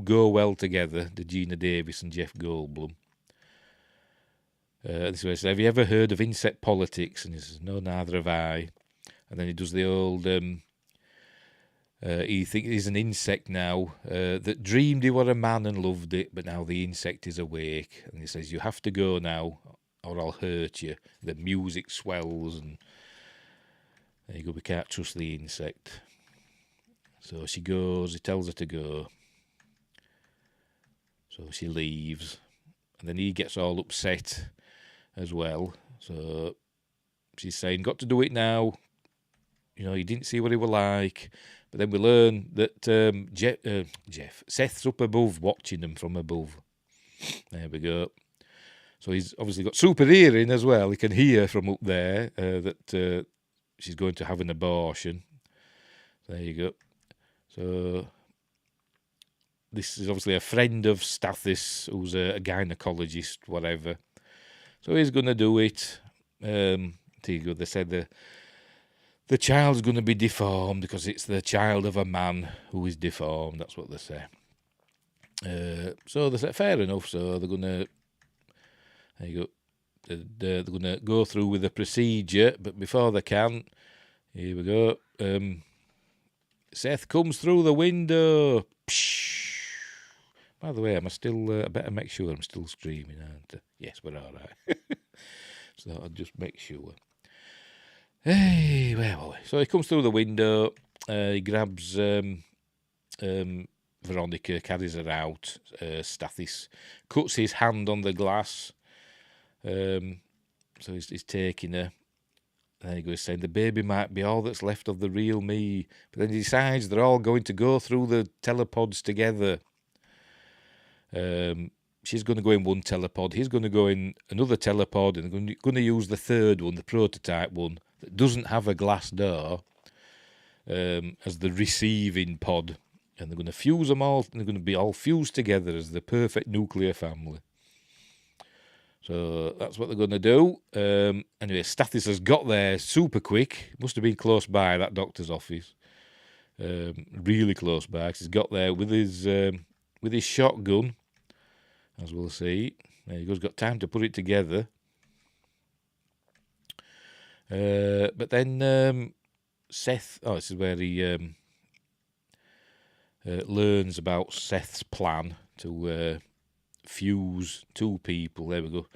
go well together. The Gina Davis and Jeff Goldblum. This way, have you ever heard of insect politics? And he says, no, neither have I. And then he does the old. He thinks he's an insect now that dreamed he were a man and loved it, but now the insect is awake. And he says, you have to go now, or I'll hurt you. The music swells, and there you go, we can't trust the insect. So she goes, he tells her to go. So she leaves. And then he gets all upset as well. So she's saying, got to do it now. You didn't see what he were like. But then we learn that Seth's up above, watching them from above. There we go. So he's obviously got super hearing as well. He can hear from up there that she's going to have an abortion. There you go. So this is obviously a friend of Stathis, who's a gynecologist, whatever. So he's going to do it. They said the child's going to be deformed because it's the child of a man who is deformed. That's what they say. So they said, fair enough. So they're going to, there you go. They're going to go through with the procedure, but before they can, here we go. Seth comes through the window. Psh. By the way, I better make sure I'm still streaming, aren't I? Yes, we're all right. So I'll just make sure. Hey, where were we? So he comes through the window. He grabs Veronica, carries her out. Stathis cuts his hand on the glass. So he's taking her. There he goes, saying the baby might be all that's left of the real me. But then he decides they're all going to go through the telepods together. She's going to go in one telepod. He's going to go in another telepod, and they're going to use the third one, the prototype one, that doesn't have a glass door, as the receiving pod. And they're going to fuse them all, and they're going to be all fused together as the perfect nuclear family. So that's what they're going to do. Anyway, Stathis has got there super quick. Must have been close by, that doctor's office. Really close by, 'cause he's got there with his shotgun, as we'll see. There he goes, got time to put it together. But then Seth, this is where he learns about Seth's plan to fuse two people. There we go.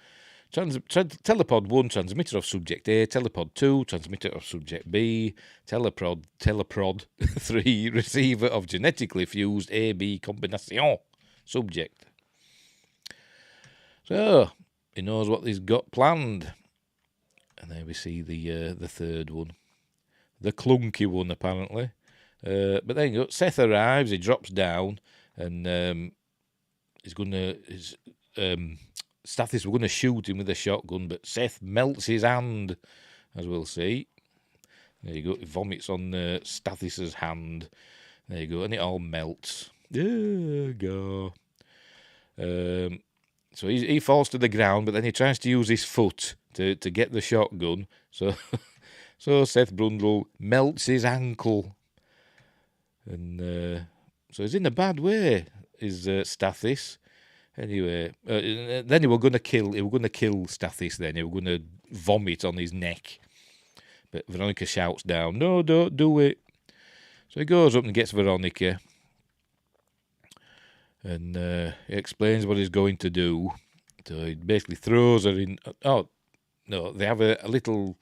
Telepod 1, transmitter of subject A. Telepod 2, transmitter of subject B. Teleprod 3, receiver of genetically fused A-B combination subject. So he knows what he's got planned. And there we see the third one, the clunky one apparently. But then you go, Seth arrives. He drops down, and Stathis were going to shoot him with a shotgun, but Seth melts his hand, as we'll see. There you go. He vomits on Stathis's hand. There you go, and it all melts. There go. So he falls to the ground, but then he tries to use his foot to get the shotgun. So Seth Brundle melts his ankle, and so he's in a bad way. Is Stathis. Anyway, then he were going to kill Stathis. Then he were going to vomit on his neck, but Veronica shouts down, "No, don't do it." So he goes up and gets Veronica, and he explains what he's going to do. So he basically throws her in. Oh no, they have a little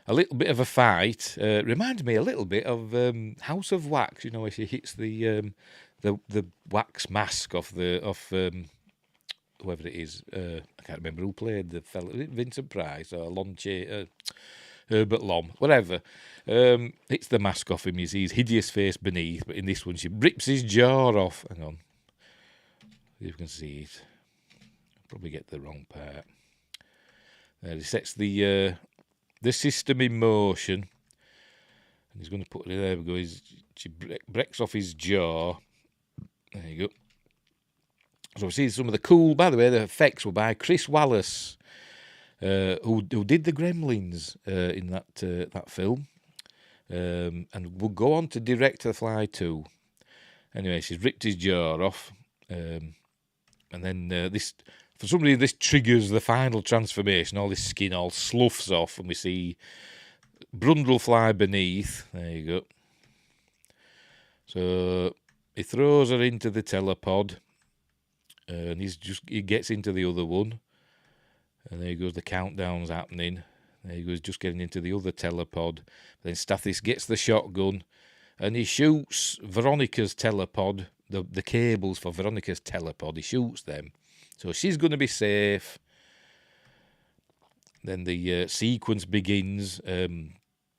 bit of a fight. Reminds me a little bit of House of Wax. You know, where she hits the wax mask off whoever it is. I can't remember who played the fellow. Vincent Price or Herbert Lom, whatever. Hits the mask off him. His hideous face beneath. But in this one, she rips his jaw off. Hang on, see if you can see it. I'll probably get the wrong part. He sets the system in motion, and he's going to put it there. We go. She breaks off his jaw. There you go. So we see some of the cool. By the way, the effects were by Chris Wallace, who did the Gremlins in that film, and will go on to direct The Fly 2. Anyway, she's ripped his jaw off, and then this, for some reason, this triggers the final transformation. All this skin all sloughs off, and we see Brundle fly beneath. There you go. So he throws her into the telepod, and he gets into the other one, and there goes, the countdown's happening. There he goes, just getting into the other telepod. Then Stathis gets the shotgun, and he shoots Veronica's telepod, the cables for Veronica's telepod. He shoots them, so she's going to be safe. Then the sequence begins.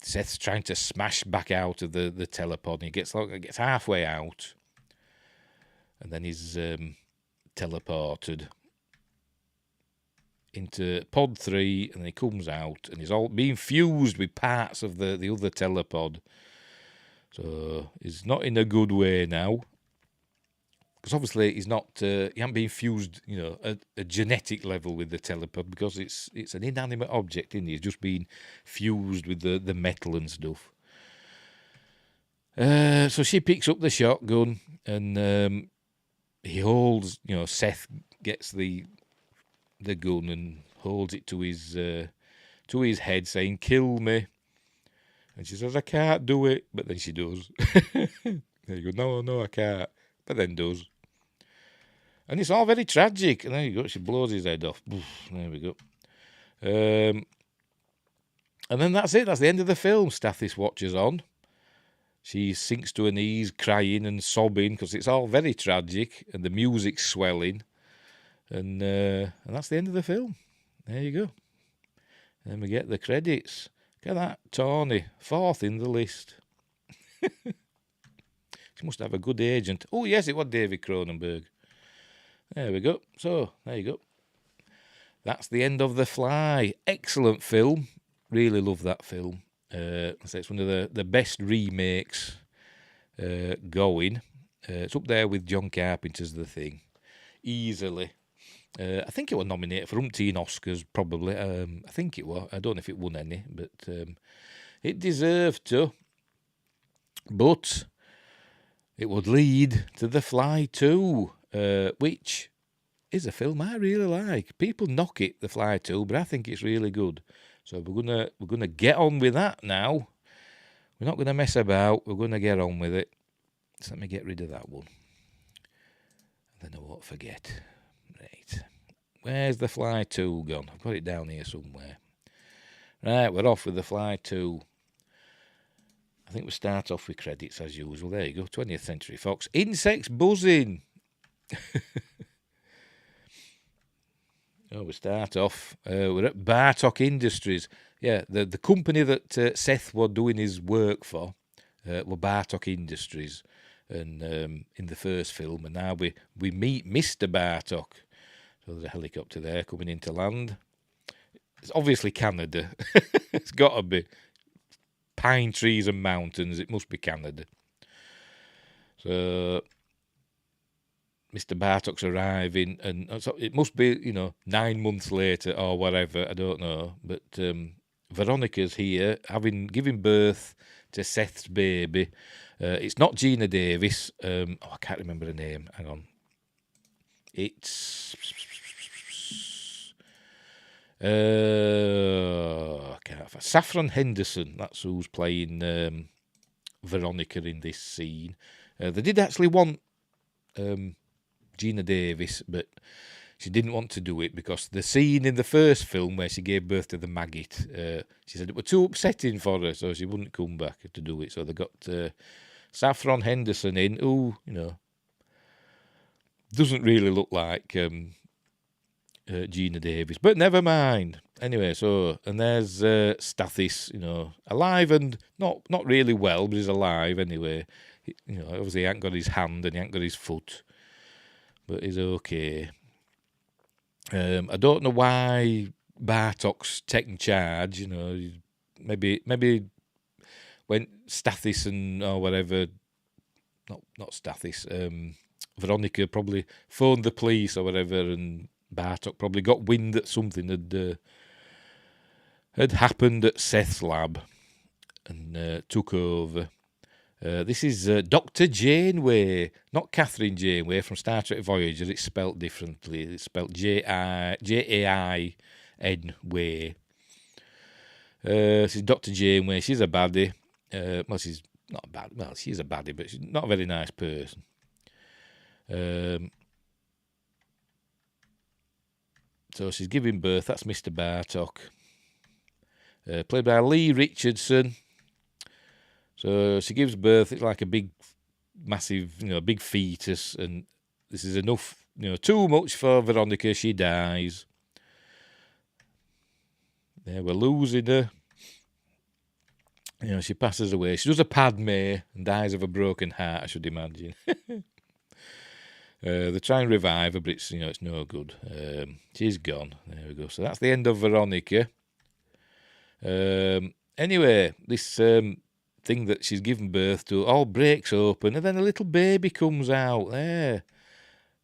Seth's trying to smash back out of the telepod, and he gets halfway out, and then he's teleported into pod 3, and he comes out, and he's all being fused with parts of the other telepod. So he's not in a good way now. because obviously he's not, he hasn't been fused, at a genetic level with the telepod, because it's an inanimate object, isn't he? He's just been fused with the metal and stuff. So she picks up the shotgun, and he holds, Seth gets the gun and holds it to his head, saying, "Kill me." And she says, "I can't do it," but then she does. There you go. No, I can't, but then does. And it's all very tragic. And there you go. She blows his head off. There we go. And then that's it. That's the end of the film. Stathis watches on. She sinks to her knees, crying and sobbing, because it's all very tragic, and the music's swelling. And that's the end of the film. There you go. And then we get the credits. Look at that, Tawny, 4th in the list. She must have a good agent. Oh, yes, it was David Cronenberg. There we go. So, there you go. That's the end of The Fly. Excellent film. Really love that film. It's one of the best remakes going. It's up there with John Carpenter's The Thing. Easily. I think it was nominated for umpteen Oscars, probably. I think it was. I don't know if it won any, but it deserved to. But it would lead to The Fly 2, which is a film I really like. People knock it, The Fly 2, but I think it's really good. So we're gonna get on with that now. We're not gonna mess about. We're gonna get on with it. So let me get rid of that one. Then I won't forget. Right. Where's The Fly 2 gone? I've got it down here somewhere. Right, we're off with The Fly 2. I think we start off with credits as usual. There you go. 20th Century Fox. Insects buzzing. We start off. We're at Bartok Industries. Yeah, the company that Seth was doing his work for were Bartok Industries, and in the first film, and now we meet Mr. Bartok. So there's a helicopter there coming into land. It's obviously Canada. It's got to be pine trees and mountains. It must be Canada. So Mr. Bartok's arriving, and so it must be, 9 months later or whatever. I don't know, but Veronica's here, giving birth to Seth's baby. It's not Gina Davis. I can't remember her name. Hang on. It's Saffron Henderson. That's who's playing Veronica in this scene. They did actually want Gina Davis, but she didn't want to do it because the scene in the first film where she gave birth to the maggot, she said it was too upsetting for her, so she wouldn't come back to do it. So they got Saffron Henderson in, who, doesn't really look like Gina Davis, but never mind. Anyway, and there's Stathis, alive and not really well, but he's alive anyway. Obviously he ain't got his hand and he ain't got his foot, but he's okay. I don't know why Bartok's taking charge. Maybe when Stathis or whatever, not Stathis, Veronica probably phoned the police or whatever, and Bartok probably got wind that something had happened at Seth's lab and took over. This is Dr. Janeway, not Catherine Janeway from Star Trek Voyager. It's spelt differently. It's spelt Jain Way. This is Dr. Janeway. She's a baddie. She's not bad. Well, she's a baddie, but she's not a very nice person. So she's giving birth. That's Mr. Bartok, played by Lee Richardson. So she gives birth. It's like a big, massive, big fetus, and this is enough, too much for Veronica. She dies. There, we're losing her. She passes away. She does a Padme and dies of a broken heart, I should imagine. They try and revive her, but it's it's no good. She's gone. There we go. So that's the end of Veronica. Anyway, this thing that she's given birth to all breaks open, and then a little baby comes out there.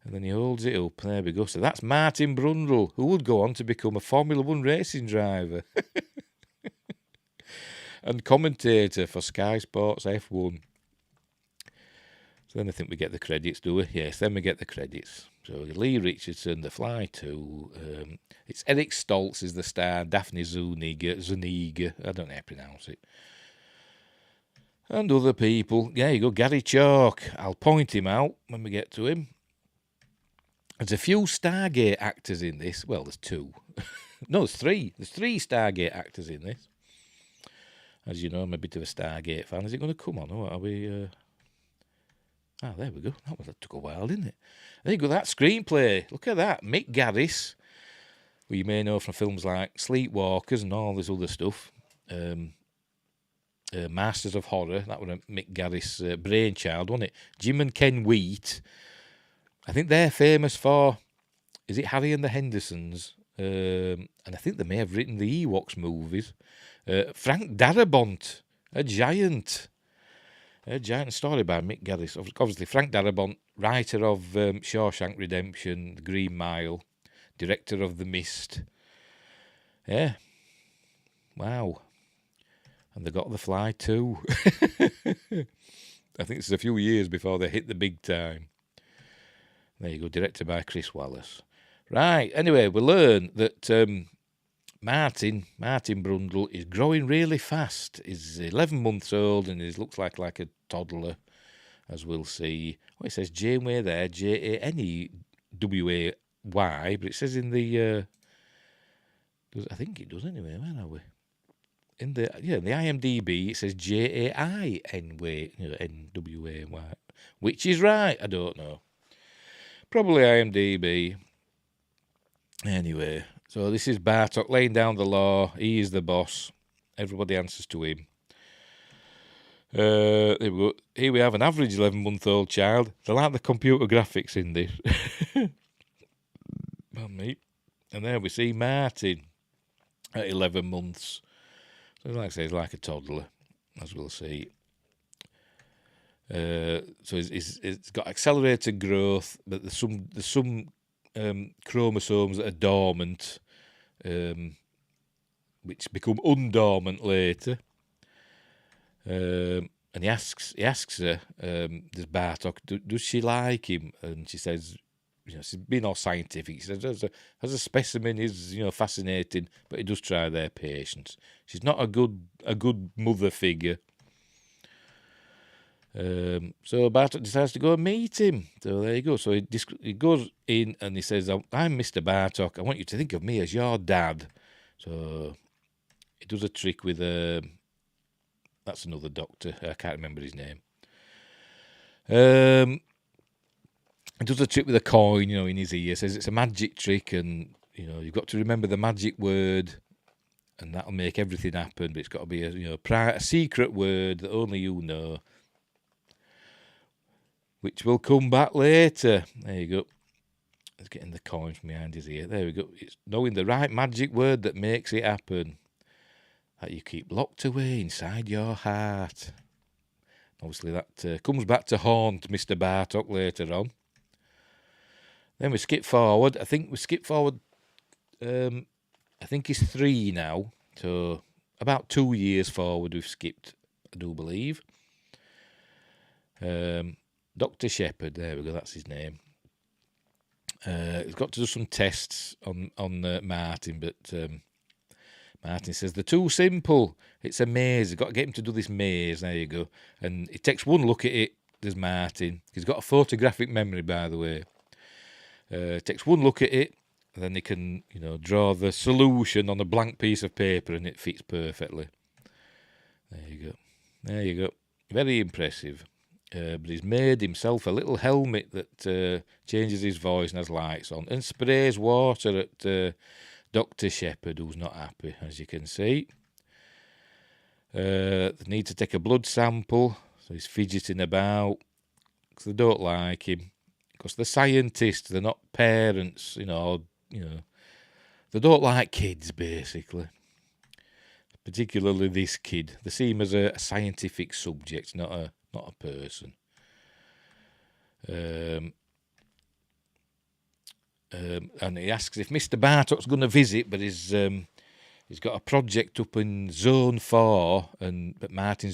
And then he holds it up, and there we go. So that's Martin Brundle, who would go on to become a Formula One racing driver and commentator for Sky Sports F1. So then I think we get the credits, do we? Yes, then we get the credits. So Lee Richardson, The Fly 2. It's Eric Stoltz is the star, Daphne Zuniga, I don't know how to pronounce it. And other people. Yeah, you go, Gary Chalk. I'll point him out when we get to him. There's a few Stargate actors in this. Well, there's two. No, there's three. There's three Stargate actors in this. As you know, I'm a bit of a Stargate fan. Is it going to come on, or are we... there we go. That took a while, didn't it? There you go, that screenplay. Look at that. Mick Garris, who you may know from films like Sleepwalkers and all this other stuff. Masters of Horror. That was a Mick Garris brainchild, wasn't it? Jim and Ken Wheat. I think they're famous for, is it Harry and the Hendersons? And I think they may have written the Ewoks movies. Frank Darabont, a giant story by Mick Garris. Obviously, Frank Darabont, writer of Shawshank Redemption, The Green Mile, director of The Mist. Yeah. Wow. And they got The Fly too. I think it's a few years before they hit the big time. There you go, directed by Chris Wallace. Right, anyway, we learn that Martin Brundle is growing really fast. He's 11 months old and he looks like a toddler, as we'll see. Well, it says Janeway there, Janeway, but it says in the... I think it does anyway, where are we? In the IMDb, it says Jainway, Nway, which is right, I don't know. Probably IMDb. Anyway, so this is Bartok laying down the law. He is the boss. Everybody answers to him. There we go. Here we have an average 11-month-old child. They like the computer graphics in this. And there we see Martin at 11 months. So like I say, he's like a toddler, as we'll see. So it's got accelerated growth, but there's some chromosomes that are dormant, which become undormant later. And he asks her, does Bartok, does she like him? And she says, she's been all scientific. She says, as a specimen is, fascinating, but he does try their patience. She's not a good mother figure. So Bartok decides to go and meet him. So there you go. So he goes in and he says, I'm Mr. Bartok. I want you to think of me as your dad. So he does a trick with that's another doctor. I can't remember his name. He does a trick with a coin, in his ear. Says it's a magic trick and, you've got to remember the magic word and that'll make everything happen. But it's got to be a secret word that only you know, which will come back later. There you go. He's getting the coin from behind his ear. There we go. It's knowing the right magic word that makes it happen. That you keep locked away inside your heart. Obviously, that comes back to haunt Mr. Bartok later on. Then we skip forward. I think he's 3 now. So about 2 years forward we've skipped, I do believe. Dr. Shepherd, there we go, that's his name. He's got to do some tests on Martin, but Martin says they're too simple. It's a maze. You've got to get him to do this maze. There you go. And he takes one look at it. There's Martin. He's got a photographic memory, by the way. Takes one look at it, and then he can, draw the solution on a blank piece of paper, and it fits perfectly. There you go. Very impressive. But he's made himself a little helmet that changes his voice and has lights on, and sprays water at Dr. Shepherd, who's not happy, as you can see. They need to take a blood sample, so he's fidgeting about, because they don't like him. Because they're scientists, they're not parents, they don't like kids, basically. Particularly this kid. They see him as a scientific subject, not a person. and he asks if Mr. Bartok's going to visit, but he's got a project up in Zone 4, but Martin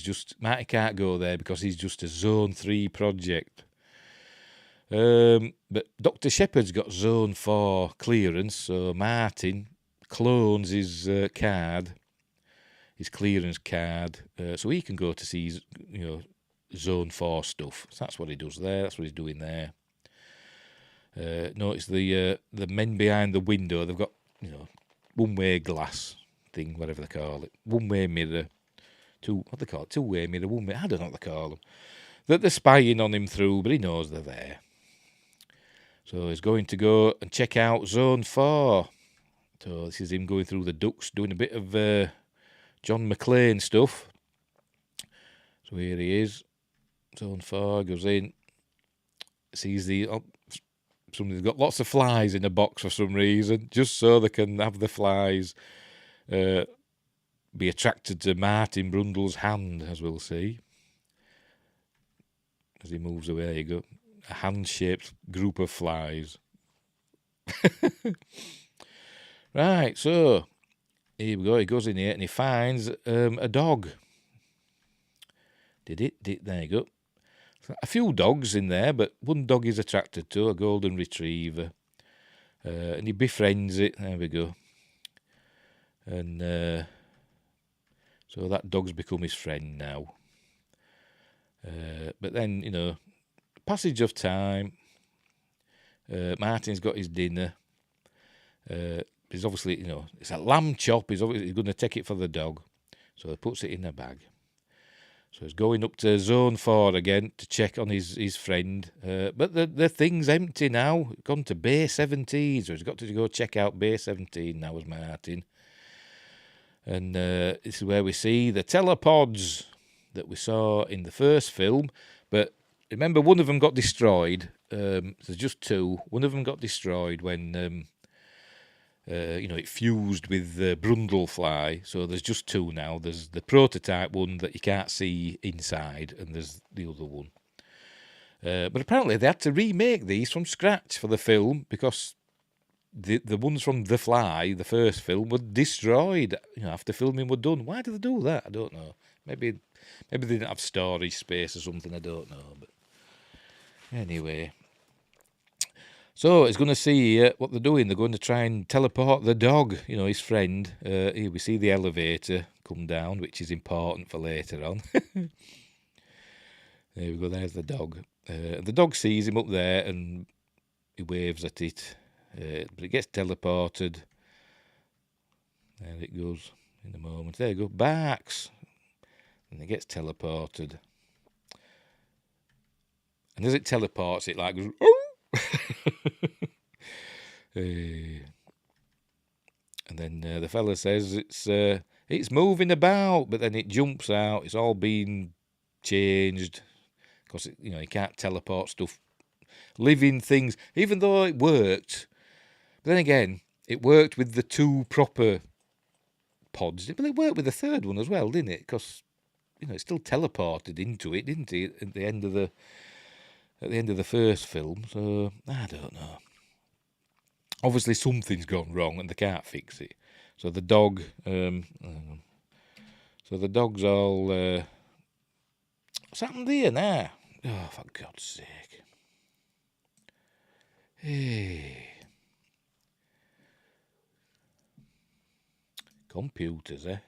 can't go there because he's just a Zone 3 project. But Dr. Shepherd's got Zone 4 clearance, so Martin clones his clearance card, so he can go to see, Zone 4 stuff. So that's what he does there. That's what he's doing there. Notice the men behind the window. They've got one-way glass thing, whatever they call it, one-way mirror, two-way mirror, one-way. I don't know what they call them. That they're spying on him through, but he knows they're there. So he's going to go and check out Zone 4. So this is him going through the ducts, doing a bit of John McClane stuff. So here he is. Zone 4, goes in, sees somebody's got lots of flies in a box for some reason, just so they can have the flies be attracted to Martin Brundle's hand, as we'll see. As he moves away, there you go. A hand-shaped group of flies. Right, so here we go. He goes in here and he finds a dog. There you go. A few dogs in there, but one dog he's attracted to, a golden retriever. And he befriends it. There we go. And so that dog's become his friend now. But then, passage of time. Martin's got his dinner. He's obviously, it's a lamb chop. He's going to take it for the dog. So he puts it in a bag. So he's going up to Zone 4 again to check on his friend. But the thing's empty now. Gone to Bay 17. So he's got to go check out Bay 17 now as Martin. And this is where we see the telepods that we saw in the first film. But remember, one of them got destroyed. There's just two. One of them got destroyed when it fused with the Brundlefly. So there's just two now. There's the prototype one that you can't see inside, and there's the other one. But apparently they had to remake these from scratch for the film because the ones from The Fly, the first film, were destroyed after filming were done. Why did they do that? I don't know. Maybe they didn't have storage space or something. I don't know. But anyway. So he's going to see what they're doing. They're going to try and teleport the dog, his friend. Here we see the elevator come down, which is important for later on. There we go, there's the dog. The dog sees him up there and he waves at it. But it gets teleported. There it goes in a moment. There you go, barks. And it gets teleported. And as it teleports, it like goes, oh! And then the fella says it's moving about, but then it jumps out. It's all been changed because you can't teleport stuff, living things. Even though it worked, but then again, it worked with the two proper pods, but it worked with the third one as well, didn't it? Because it still teleported into it, didn't it? At the end of the first film, so I don't know. Obviously, something's gone wrong and they can't fix it. So the dog, the dog's all. What's happened here now? Oh, for God's sake! Hey, computers, eh?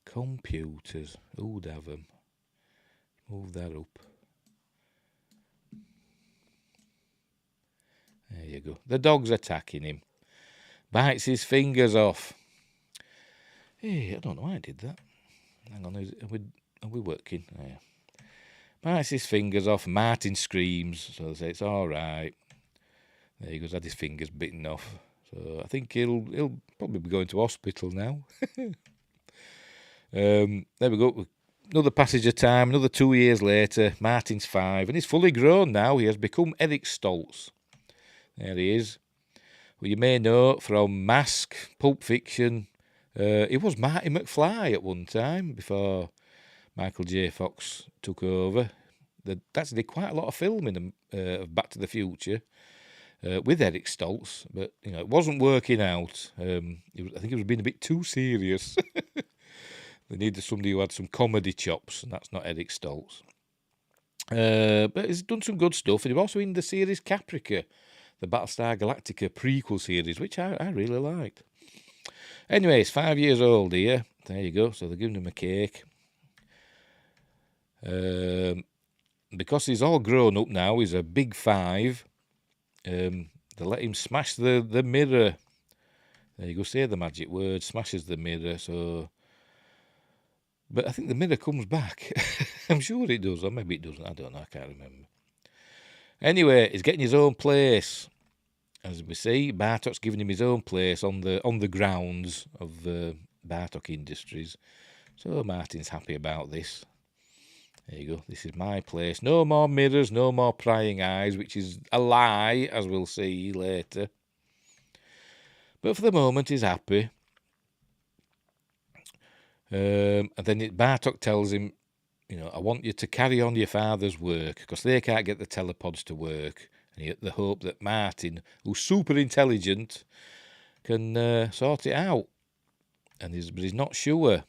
Computers. Who'd have them? Move that up. There you go. The dog's attacking him. Bites his fingers off. Hey, I don't know why I did that. Hang on, are we working? Oh, yeah. Bites his fingers off. Martin screams. So they say it's all right. There he goes. Had his fingers bitten off. So I think he'll probably be going to hospital now. There we go. Another passage of time. Another 2 years later. Martin's 5 and he's fully grown now. He has become Eric Stoltz. There he is. Well, you may know from Mask, Pulp Fiction. He was Marty McFly at one time before Michael J. Fox took over. That's did quite a lot of filming of Back to the Future. with Eric Stoltz, but it wasn't working out. I think it was being a bit too serious. They needed somebody who had some comedy chops, and that's not Eric Stoltz. But he's done some good stuff, and he's also in the series Caprica, the Battlestar Galactica prequel series, which I really liked. Anyway, he's 5 years old here. There you go. So they're giving him a cake. Because he's all grown up now, he's a big 5. They let him smash the mirror. There you go, say the magic word, smashes the mirror. But I think the mirror comes back. I'm sure it does, or maybe it doesn't. I don't know, I can't remember. Anyway, he's getting his own place. As we see, Bartok's giving him his own place on the grounds of Bartok Industries. So Martin's happy about this. There you go. This is my place. No more mirrors, no more prying eyes, which is a lie, as we'll see later. But for the moment, he's happy. And then Bartok tells him, I want you to carry on your father's work, because they can't get the telepods to work. And he had the hope that Martin, who's super intelligent, can sort it out. But he's not sure.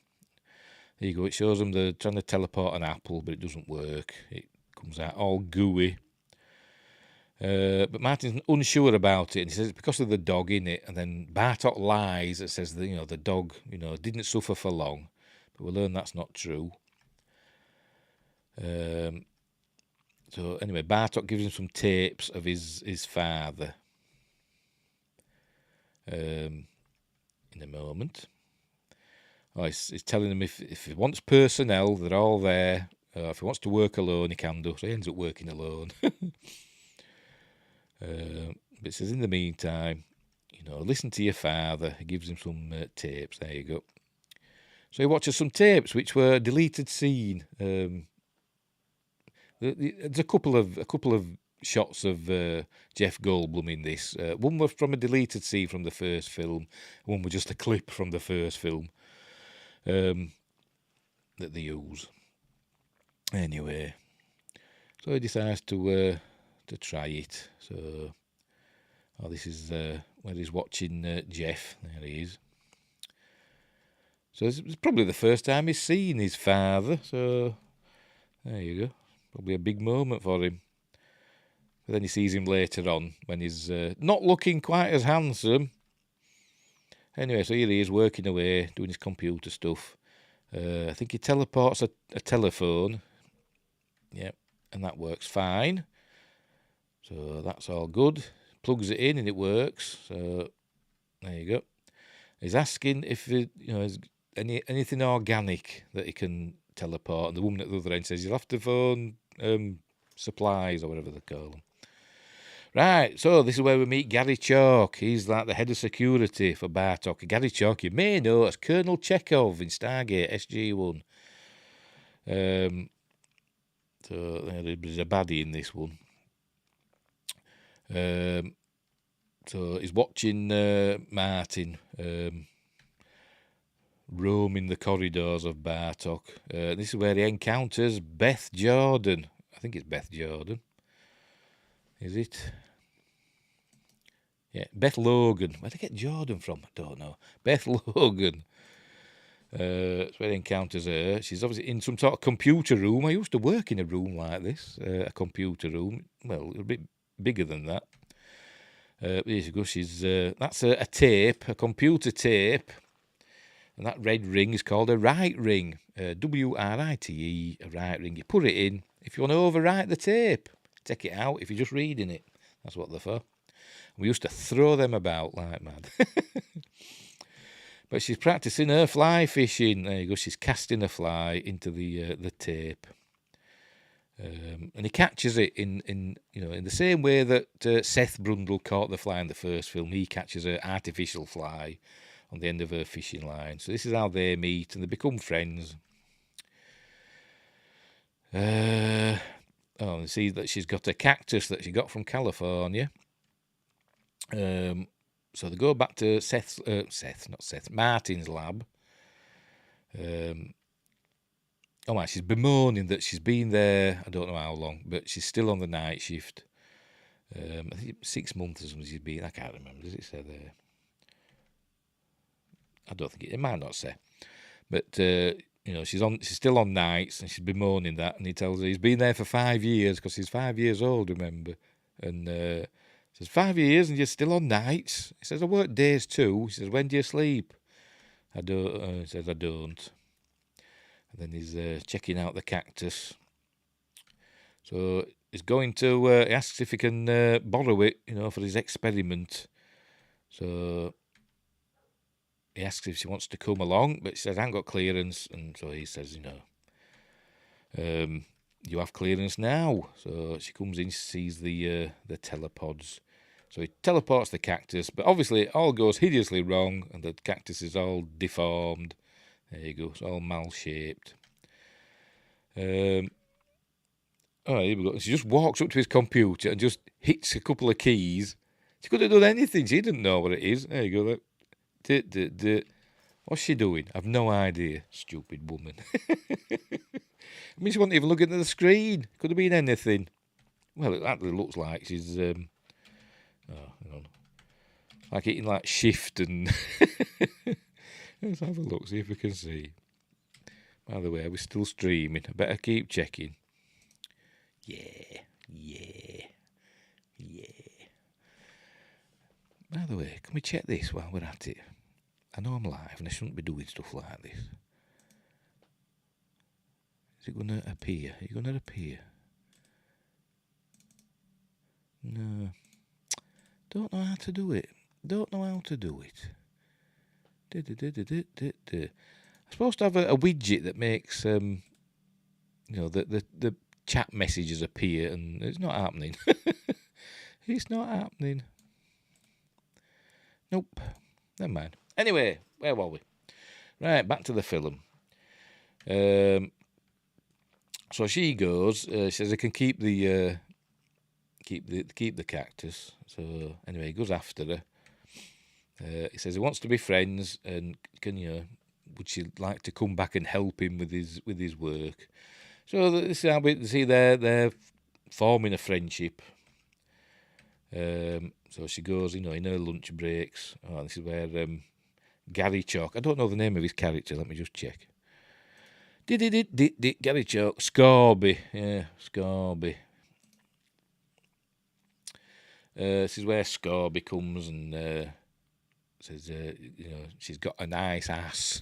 There you go, it shows them they're trying to teleport an apple, but it doesn't work. It comes out all gooey. But Martin's unsure about it, and he says it's because of the dog in it. And then Bartok lies and says that, the dog, didn't suffer for long. But we'll learn that's not true. So anyway, Bartok gives him some tapes of his father. In a moment. Oh, he's telling him if he wants personnel, they're all there. If he wants to work alone, he can do. So he ends up working alone. But it says, in the meantime, listen to your father. He gives him some tapes. There you go. So he watches some tapes, which were deleted scene. There's a couple of shots of Jeff Goldblum in this. One was from a deleted scene from the first film. One was just a clip from the first film that they use. Anyway, so he decides to try it. So, this is where he's watching Jeff. There he is. So it's probably the first time he's seen his father. So there you go. Probably a big moment for him. But then he sees him later on when he's not looking quite as handsome. Anyway, so here he is working away, doing his computer stuff. I think he teleports a telephone. Yep, and that works fine. So that's all good. Plugs it in and it works. So there you go. He's asking if there's anything organic that he can teleport. And the woman at the other end says, you'll have to phone supplies or whatever they call them. Right, so this is where we meet Gary Chalk. He's like the head of security for Bartok. Gary Chalk, you may know as Colonel Chekhov in Stargate SG-1. So there's a baddie in this one. So he's watching Martin roaming the corridors of Bartok. This is where he encounters Beth Jordan. I think it's Beth Jordan. Is it? Yeah, Beth Logan. Where'd they get Jordan from? I don't know. Beth Logan. That's where he encounters her. She's obviously in some sort of computer room. I used to work in a room like this, a computer room. Well, a bit bigger than that. There you go. That's a tape, a computer tape. And that red ring is called a write ring. WRITE, a write ring. You put it in if you want to overwrite the tape. Take it out if you're just reading it. That's what they're for. We used to throw them about like mad. But she's practicing her fly fishing. There you go. She's casting a fly into the tape, and he catches it in the same way that Seth Brundle caught the fly in the first film. He catches an artificial fly on the end of her fishing line. So this is how they meet and they become friends. You see that she's got a cactus that she got from California. So they go back to Martin's lab. She's bemoaning that she's been there, I don't know how long, but she's still on the night shift. I think 6 months or something she's been. I can't remember. Does it say there? I don't think it might not say. But she's still on nights, and she's bemoaning that. And he tells her he's been there for 5 years because he's 5 years old. Remember? And says 5 years and you're still on nights. He says I work days too. He says when do you sleep? I don't. He says I don't. And then he's checking out the cactus. So he's going to. He asks if he can borrow it, for his experiment. So he asks if she wants to come along, but she says, I haven't got clearance. And so he says, you have clearance now. So she comes in, she sees the telepods. So he teleports the cactus, but obviously it all goes hideously wrong, and the cactus is all deformed. There you go, it's all mal-shaped. Here we go. She just walks up to his computer and just hits a couple of keys. She could have done anything. She didn't know what it is. There you go. Look. What's she doing? I've no idea. Stupid woman. I mean, she wasn't even looking at the screen. Could have been anything. Well, it actually looks like she's... hang on. Like eating like shift and... Let's have a look, see if we can see. By the way, we're still streaming. I better keep checking. Yeah. By the way, can we check this while we're at it? I know I'm live and I shouldn't be doing stuff like this. Is it going to appear? Are you going to appear? No. Don't know how to do it. I'm supposed to have a widget that makes the chat messages appear, and it's not happening. It's not happening. Nope. Never mind. Anyway, where were we? Right, back to the film. So she goes. She says I can keep the cactus. So anyway, he goes after her. He says he wants to be friends, and would she like to come back and help him with his work? So this is how we see they're forming a friendship. So she goes, in her lunch breaks. Oh, this is where Gary Chalk. I don't know the name of his character. Let me just check. Gary Chalk. Scorby. Yeah, Scorby. This is where Scorby comes and says, she's got a nice ass.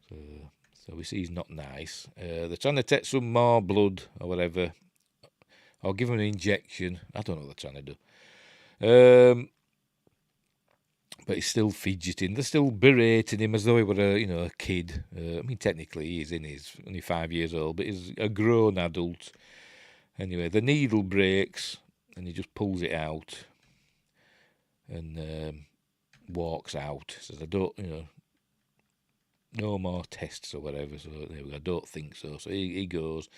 So we see he's not nice. They're trying to take some more blood or whatever. Or give him an injection. I don't know what they're trying to do. But he's still fidgeting. They're still berating him as though he were a kid. I mean, technically he is, he's only 5 years old, but he's a grown adult. Anyway, the needle breaks, and he just pulls it out and walks out. Says, I don't, no more tests or whatever. So there we go. I don't think so. So he goes.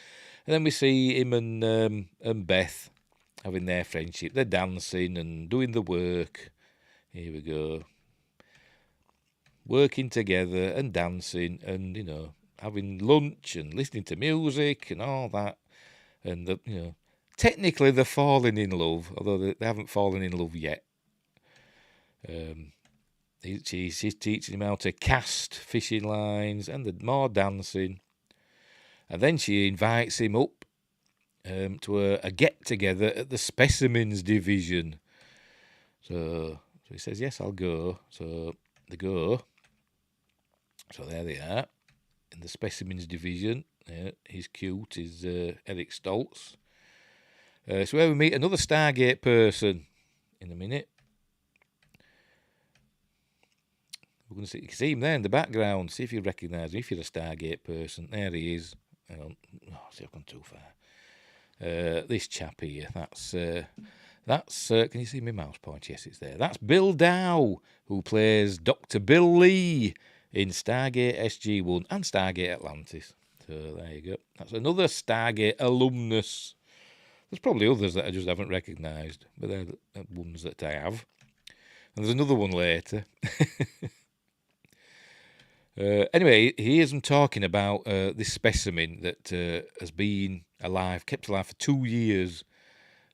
And then we see him and Beth having their friendship. They're dancing and doing the work. Here we go. Working together and dancing and, having lunch and listening to music and all that. And, technically they're falling in love, although they haven't fallen in love yet. She's teaching him how to cast fishing lines and the more dancing. And then she invites him up to a get-together at the specimens division. So he says, yes, I'll go. So they go. So there they are in the specimens division. He's cute. He's Eric Stoltz. So where we meet another Stargate person in a minute. We're going to see him there in the background. See if you recognise him. If you're a Stargate person, there he is. Hang on. See, I've gone too far. This chap here. That's. Can you see my mouse point? Yes, it's there. That's Bill Dow, who plays Dr. Bill Lee in Stargate SG-1 and Stargate Atlantis. So there you go. That's another Stargate alumnus. There's probably others that I just haven't recognised, but they're the ones that I have. And there's another one later. Anyway, he hears them talking about this specimen that has been alive, kept alive for 2 years.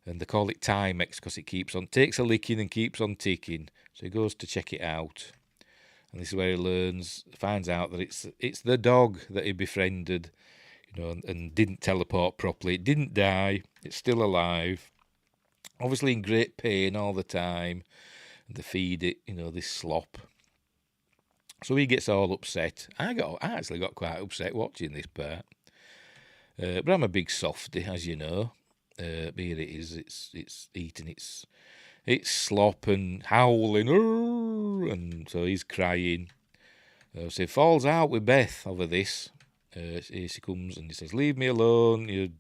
And they call it Timex because it takes a licking and keeps on ticking. So he goes to check it out. And this is where he finds out that it's the dog that he befriended, and didn't teleport properly. It didn't die. It's still alive. Obviously in great pain all the time. And they feed it, this slop. So he gets all upset. I actually got quite upset watching this part. But I'm a big softy, as you know. Here it is. It's eating its slop and howling, and so he's crying. So he falls out with Beth over this. Here she comes and he says, "Leave me alone. You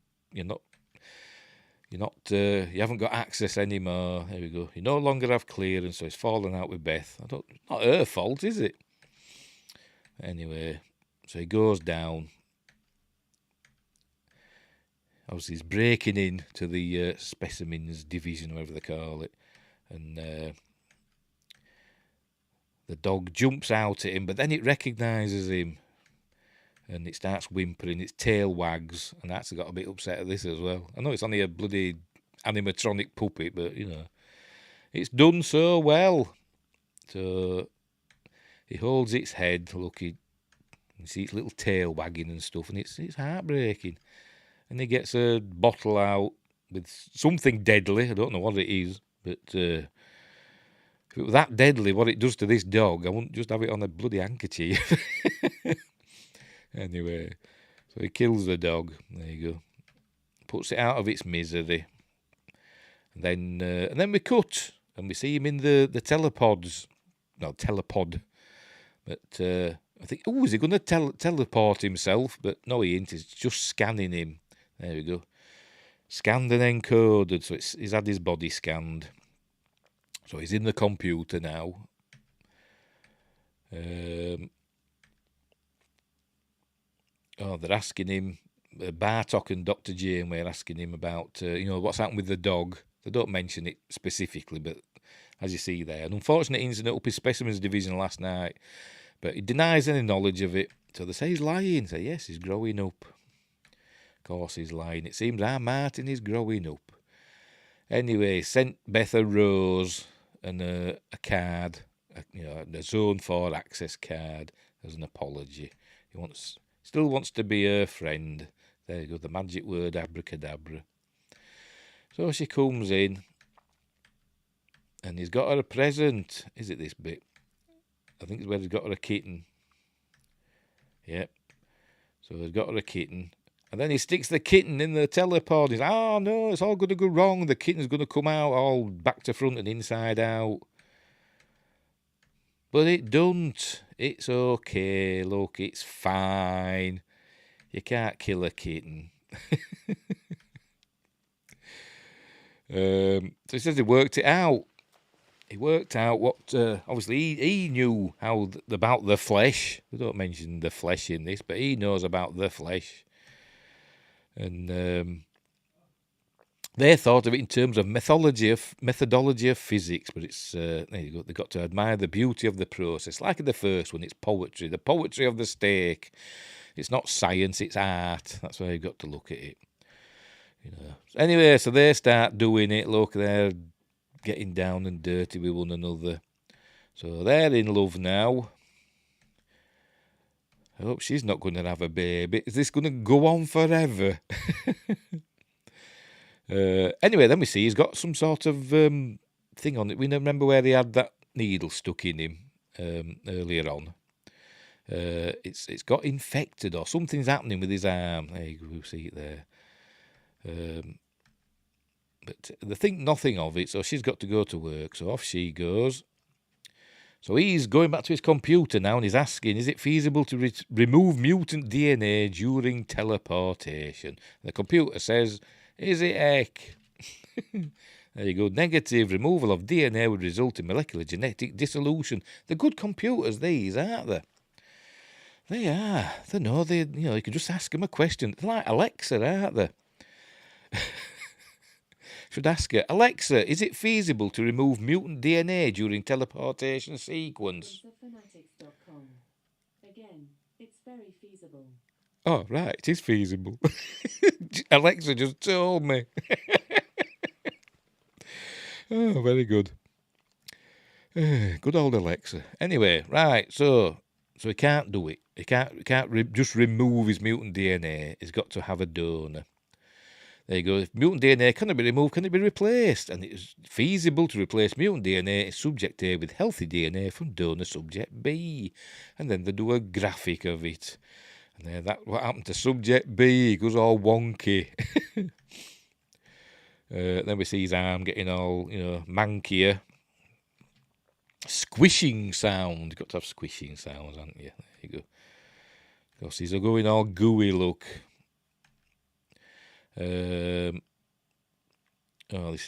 haven't got access anymore. There we go. You no longer have clearance." So he's fallen out with Beth. Not her fault, is it? Anyway, so he goes down. Obviously, he's breaking in to the specimens division, whatever they call it. And the dog jumps out at him, but then it recognises him. And it starts whimpering, its tail wags. And I actually got a bit upset at this as well. I know it's only a bloody animatronic puppet, but, it's done so well. So he holds its head, you see its little tail wagging and stuff, and it's heartbreaking. And he gets a bottle out with something deadly. I don't know what it is, but if it was that deadly, what it does to this dog, I wouldn't just have it on a bloody handkerchief. Anyway, so he kills the dog. There you go. Puts it out of its misery. And then we cut, and we see him in the telepods. No, telepod. But I think, is he going to teleport himself? But no, he ain't. He's just scanning him. There we go. Scanned and encoded. So he's had his body scanned. So he's in the computer now. They're asking him, Bartok and Dr. Janeway are asking him about, what's happened with the dog. They don't mention it specifically, but as you see there, an unfortunate incident up his specimens division last night. But he denies any knowledge of it. So they say he's lying. Say, yes, he's growing up. Of course he's lying. It seems our Martin is growing up. Anyway, sent Beth a rose and a card, a Zone 4 access card as an apology. He still wants to be her friend. There you go, the magic word abracadabra. So she comes in, and he's got her a present. Is it this bit? I think it's where he's got her a kitten. Yep. So he's got her a kitten. And then he sticks the kitten in the telepod. He's, no, it's all going to go wrong. The kitten's going to come out all back to front and inside out. But it don't. It's okay. Look, it's fine. You can't kill a kitten. So he says he worked it out. He worked out what, obviously he knew about the flesh. They don't mention the flesh in this, but he knows about the flesh. And they thought of it in terms of methodology of physics, but it's, there you go, they've got to admire the beauty of the process. Like in the first one, it's poetry, the poetry of the steak. It's not science, it's art. That's why you've got to look at it. Anyway, so they start doing it. Look, they're getting down and dirty with one another. So they're in love now. I hope she's not going to have a baby. Is this going to go on forever? Anyway, then we see he's got some sort of thing on it. We remember where he had that needle stuck in him earlier on. It's got infected or something's happening with his arm. There you go, we see it there. But they think nothing of it, so she's got to go to work. So off she goes. So he's going back to his computer now and he's asking, is it feasible to remove mutant DNA during teleportation? And the computer says, is it heck? There you go. Negative. Removal of DNA would result in molecular genetic dissolution. They're good computers, these, aren't they? They are. They know. You can just ask them a question. They're like Alexa, aren't they? Should ask her, Alexa, is it feasible to remove mutant DNA during teleportation sequence? Fanatics.com. Again, it's very feasible. Oh, right, it is feasible. Alexa just told me. Oh, very good. Good old Alexa. Anyway, right, so he can't do it. He can't just remove his mutant DNA. He's got to have a donor. There you go. If mutant DNA cannot be removed, can it be replaced? And it is feasible to replace mutant DNA in subject A with healthy DNA from donor subject B. And then they do a graphic of it. And then what happened to subject B? He goes all wonky. Then we see his arm getting all, mankier. Squishing sound. You've got to have squishing sounds, haven't you? There you go. Of course, he's going all gooey look. This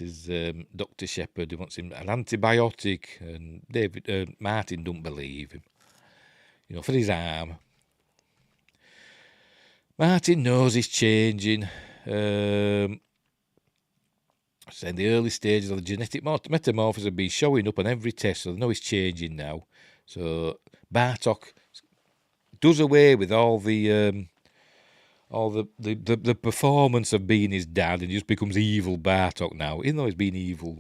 is Dr. Shepherd who wants him an antibiotic, and Martin don't believe him. For his arm. Martin knows he's changing. Saying the early stages of the genetic metamorphosis have been showing up on every test, so they know he's changing now. So Bartok does away with all the performance of being his dad, and he just becomes evil Bartok now. Even though he's been evil,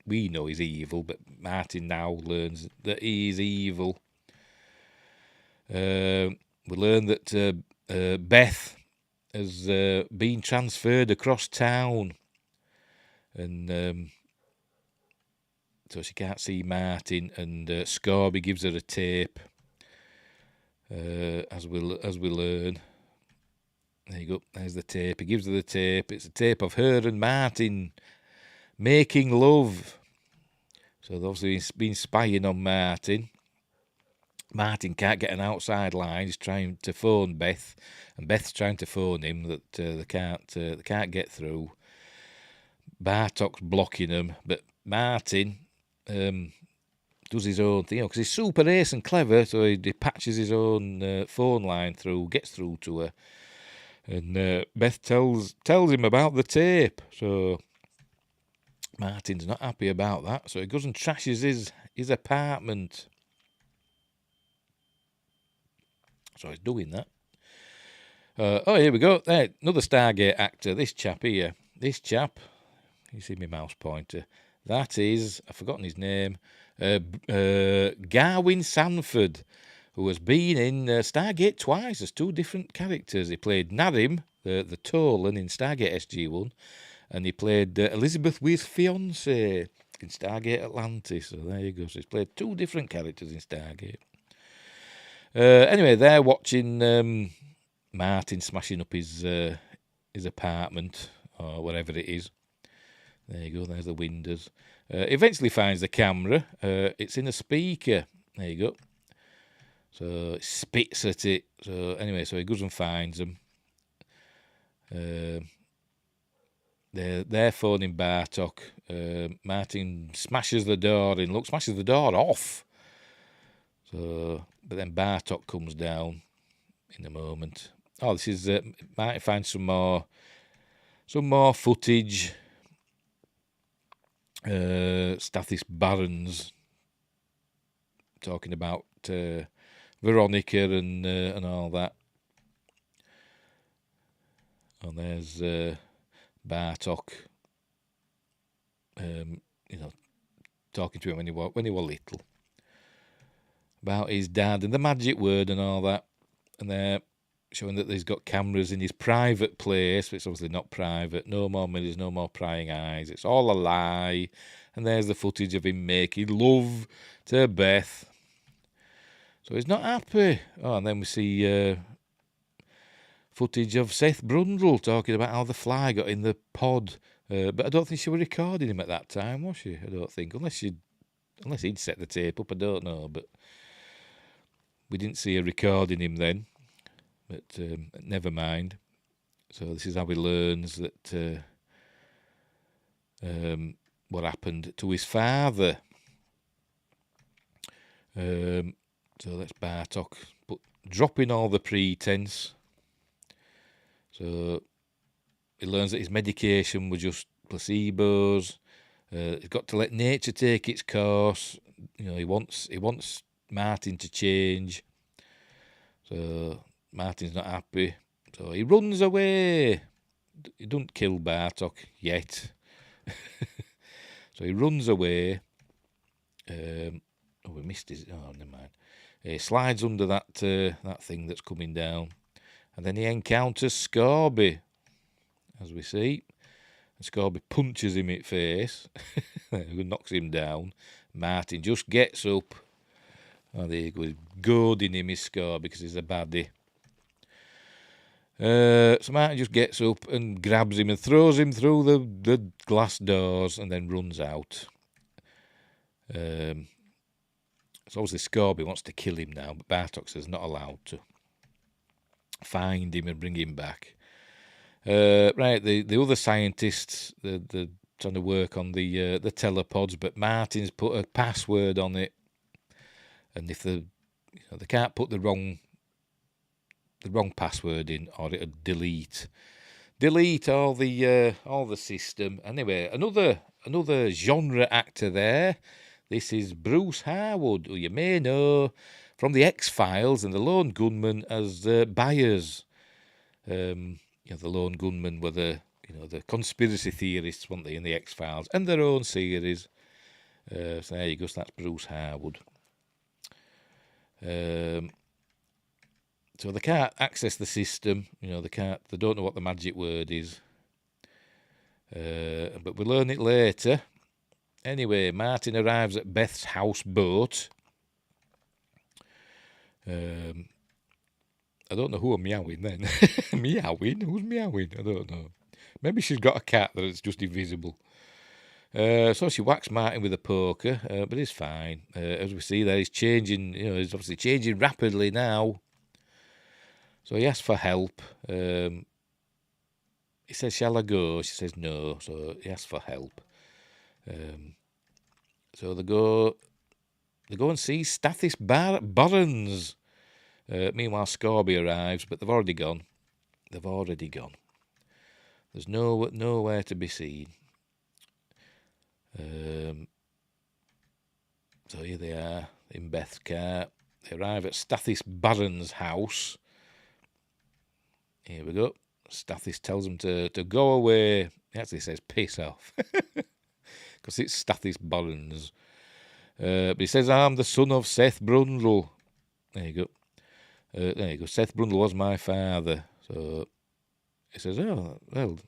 we know he's evil, but Martin now learns that he's evil. We learn that Beth has been transferred across town, and so she can't see Martin, and Scorby gives her a tape, as we learn. There you go, there's the tape. He gives her the tape. It's a tape of her and Martin making love. So they've obviously been spying on Martin. Martin can't get an outside line. He's trying to phone Beth, and Beth's trying to phone him. That they can't get through. Bartok's blocking them, but Martin does his own thing, because he's super ace and clever. So he patches his own phone line through, gets through to her, and Beth tells him about the tape. So Martin's not happy about that. So he goes and trashes his apartment. So he's doing that. Here we go. There, another Stargate actor. This chap here. This chap. You see my mouse pointer. That is, I've forgotten his name. Garwin Sanford, who has been in Stargate twice as two different characters. He played Narim, the Tolan in Stargate SG-1, and he played Elizabeth Weir's fiancé in Stargate Atlantis. So there you go. So he's played two different characters in Stargate. Anyway, they're watching Martin smashing up his apartment, or whatever it is. There you go, there's the windows. Eventually finds the camera. It's in a speaker. There you go. So it spits at it. So anyway, so he goes and finds them. They're phoning Bartok. Martin smashes the door smashes the door off. So, but then Bartok comes down in a moment. Oh, this is Martin finds some more footage. Stathis Barons talking about Veronica and all that. And there's Bartok, talking to him when he was little about his dad and the magic word and all that. And they're showing that he's got cameras in his private place, but it's obviously not private. No more mirrors, no more prying eyes. It's all a lie. And there's the footage of him making love to Beth. So he's not happy. Oh, and then we see footage of Seth Brundle talking about how the fly got in the pod. But I don't think she was recording him at that time, was she? I don't think. Unless he'd set the tape up, I don't know. But we didn't see her recording him then. But never mind. So this is how he learns that what happened to his father. So that's Bartok, but dropping all the pretense. So he learns that his medication was just placebos. He's got to let nature take its course. He wants Martin to change. So Martin's not happy. So he runs away. He don't kill Bartok yet. So he runs away. We missed his. Oh, never mind. He slides under that thing that's coming down, and then he encounters Scorby, as we see. And Scorby punches him in the face, knocks him down. Martin just gets up. Oh, there you go. He's goading him, his Scorby, because he's a baddie. So Martin just gets up and grabs him and throws him through the glass doors and then runs out. So obviously Scorby wants to kill him now, but Bartok says not allowed to. Find him and bring him back. Right, the other scientists, they're trying to work on the telepods, but Martin's put a password on it, and if they can't put the wrong password in, or it'll delete all the system. Anyway, another genre actor there. This is Bruce Harwood, who you may know from the X-Files and the Lone Gunman as Byers. The Lone Gunman were the conspiracy theorists, weren't they, in the X-Files, and their own series. So there you go. So that's Bruce Harwood. So they can't access the system. They don't know what the magic word is. But we'll learn it later. Anyway, Martin arrives at Beth's houseboat. I don't know who I'm meowing then. Meowing? Who's meowing? I don't know. Maybe she's got a cat that's just invisible. So she whacks Martin with a poker, but he's fine. As we see there, he's changing. He's obviously changing rapidly now. So he asks for help. He says, "Shall I go?" She says, "No." So he asks for help. So they go and see Stathis Barons. Meanwhile, Scorby arrives, but they've already gone. There's nowhere to be seen. So here they are in Beth's car. They arrive at Stathis Barons' house. Here we go. Stathis tells them to go away. He actually says, "Piss off." Because it's Stathis Barons. But he says, "I'm the son of Seth Brundle." There you go. Seth Brundle was my father. So he says, "Oh, well,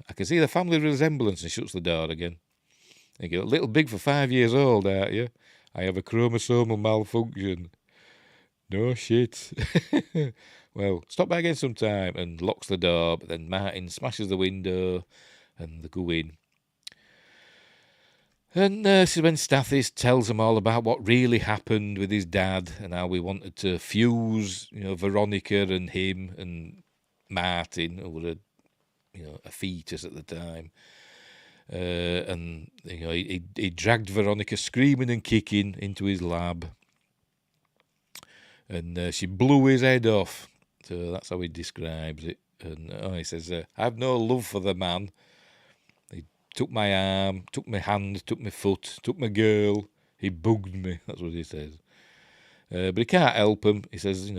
I can see the family resemblance," and shuts the door again. There you go. A little big for 5 years old, aren't you? I have a chromosomal malfunction. No shit. Well, stop by again sometime, and locks the door, but then Martin smashes the window and they go in. And this is when Stathis tells them all about what really happened with his dad and how we wanted to fuse, Veronica and him and Martin, who were a fetus at the time. And he dragged Veronica screaming and kicking into his lab. And she blew his head off. So that's how he describes it. And he says, "I have no love for the man. He took my arm, took my hand, took my foot, took my girl. He bugged me." That's what he says. But he can't help him. He says,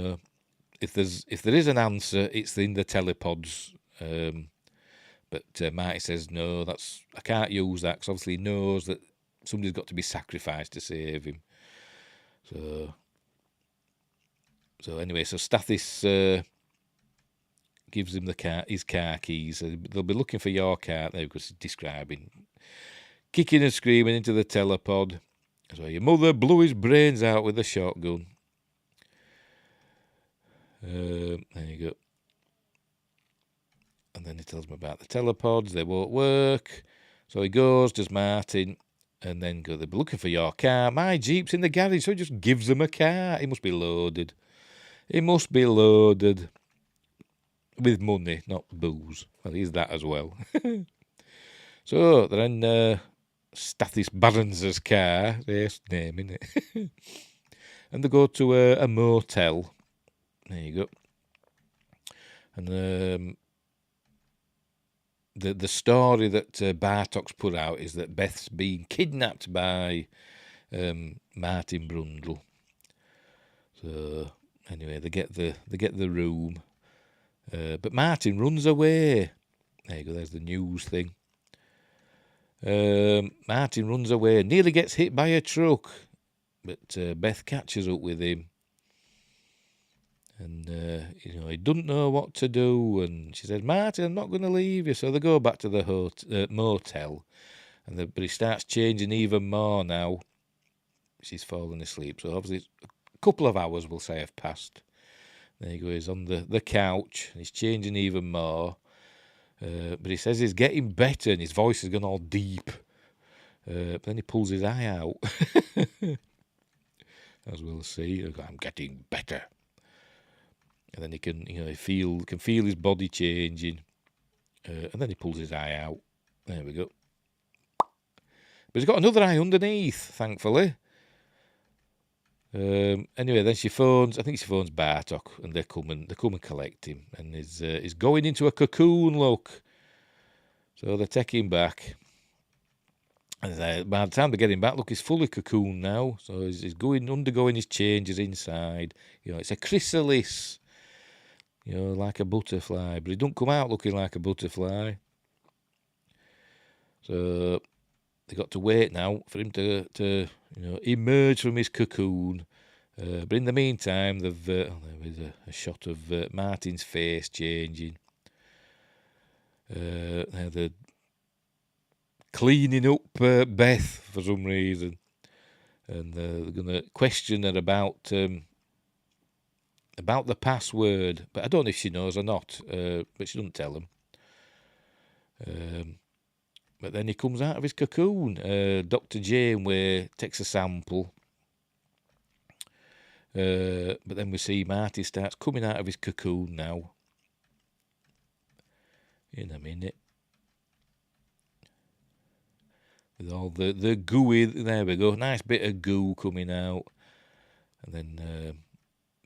if there is an answer, it's in the telepods. But Marty says, "No, I can't use that," because obviously he knows that somebody's got to be sacrificed to save him. So anyway, so Stathis gives him his car keys. They'll be looking for your car now, because he's describing kicking and screaming into the telepod. So your mother blew his brains out with a shotgun. There you go. And then he tells him about the telepods. They won't work. So he goes, does Martin, and then they'll be looking for your car. My Jeep's in the garage, so he just gives them a car. He must be loaded. With money, not booze. Well, he's that as well. So they're in Stathis Barons' car. Yes, name, innit? And they go to a motel. There you go. And the story that Bartok's put out is that Beth's being kidnapped by Martin Brundle. So anyway, they get the room, but Martin runs away. There you go. There's the news thing. Martin runs away, nearly gets hit by a truck, but Beth catches up with him. And, he doesn't know what to do. And she says, Martin, I'm not going to leave you. So they go back to the motel. But he starts changing even more now. She's fallen asleep. So obviously a couple of hours, we'll say, have passed. There he goes on the couch. And he's changing even more. But he says he's getting better and his voice has gone all deep. But then he pulls his eye out. As we'll see. I'm getting better. And then he can, can feel his body changing. And then he pulls his eye out. There we go. But he's got another eye underneath, thankfully. Anyway, then she phones Bartok, and they come and collect him. And he's going into a cocoon, look. So they take him back. And by the time they get him back, look, he's fully cocoon now. So he's undergoing his changes inside. It's a chrysalis. Like a butterfly, but he don't come out looking like a butterfly. So they got to wait now for him to emerge from his cocoon. But in the meantime, there was a shot of Martin's face changing. They're cleaning up Beth for some reason, and they're going to question her about the password, but I don't know if she knows or not, but she doesn't tell him. But then he comes out of his cocoon. Dr. Janeway takes a sample. But then we see Marty starts coming out of his cocoon now. In a minute. With all the gooey, there we go, nice bit of goo coming out. And then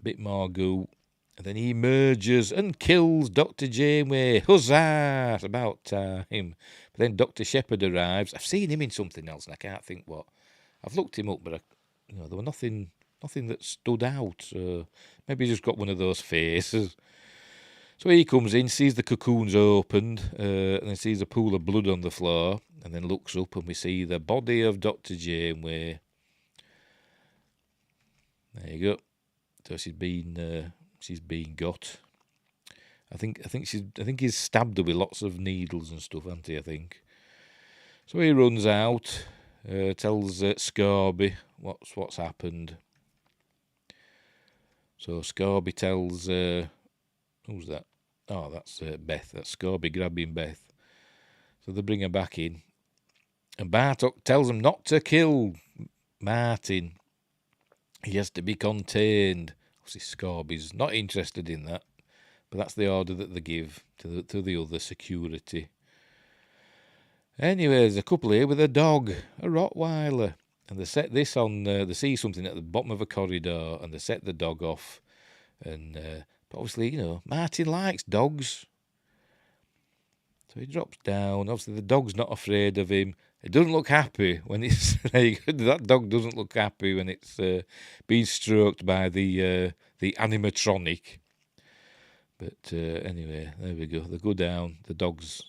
bit more goo, and then he emerges and kills Dr. Janeway. Huzzah! It's about time. But then Dr. Shepherd arrives. I've seen him in something else, and I can't think what. I've looked him up, but there was nothing that stood out. Maybe he's just got one of those faces. So he comes in, sees the cocoons opened, and then sees a pool of blood on the floor, and then looks up, and we see the body of Dr. Janeway. There you go. So she's been got. I think he's stabbed her with lots of needles and stuff, hasn't he? I think. So he runs out, tells Scorby what's happened. So Scorby tells who's that? Oh, that's Beth. That's Scorby grabbing Beth. So they bring her back in, and Bartok tells them not to kill Martin. He has to be contained. Obviously, Scorby's not interested in that, but that's the order that they give to the other security. Anyway, there's a couple here with a dog, a Rottweiler, and they set this on. They see something at the bottom of a corridor, and they set the dog off. And but obviously, Martin likes dogs, so he drops down. Obviously, the dog's not afraid of him. It doesn't look happy when it's that dog doesn't look happy when it's being stroked by the animatronic. But anyway, there we go. They go down. The dog's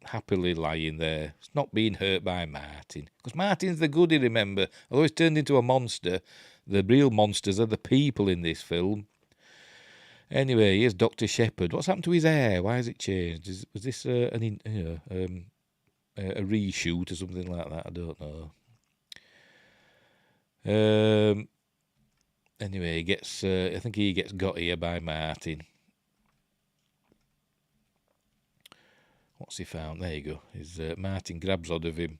happily lying there. It's not being hurt by Martin, because Martin's the goodie. Remember, although he's turned into a monster, the real monsters are the people in this film. Anyway, here's Dr. Shepherd. What's happened to his hair? Why has it changed? Was this a reshoot or something like that? I don't know. Anyway, he gets. I think he gets got here by Martin. What's he found? There you go. Martin grabs hold of him.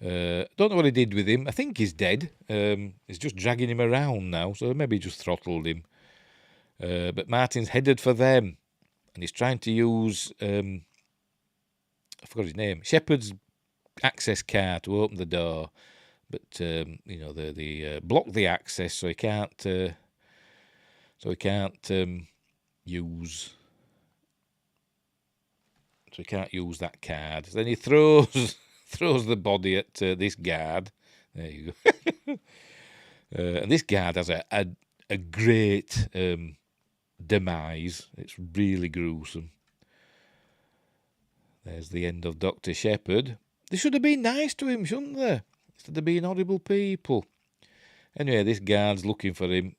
Don't know what he did with him. I think he's dead. He's just dragging him around now, so maybe he just throttled him. But Martin's headed for them, and he's trying to use. I forgot his name. Shepherd's access card to open the door, but they block the access, so he can't. Use. So he can't use that card. Then he throws the body at this guard. There you go. And this guard has a great demise. It's really gruesome. There's the end of Dr. Shepherd. They should have been nice to him, shouldn't they? Instead of being horrible people. Anyway, this guard's looking for him,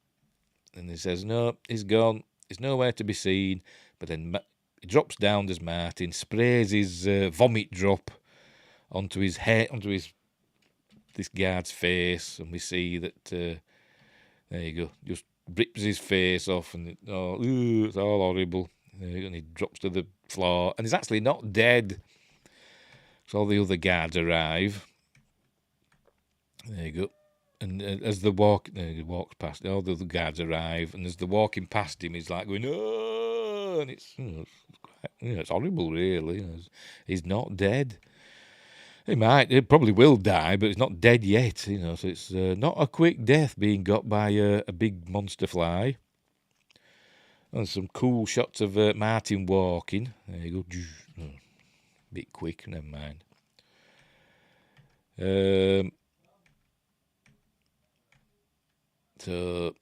and he says, no, he's gone. He's nowhere to be seen. But then he drops down, there's Martin, sprays his vomit drop onto his head, this guard's face, and we see that, there you go, just rips his face off, and it's all horrible. And he drops to the floor, and he's actually not dead. So all the other guards arrive. There you go. And as he walks past, all the other guards arrive, and as they're walking past him, he's like going, oh, and it's, it's horrible, really. He's not dead. He probably will die, but he's not dead yet, So it's not a quick death being got by a big monster fly. And some cool shots of Martin walking. There you go. Bit quick, never mind. So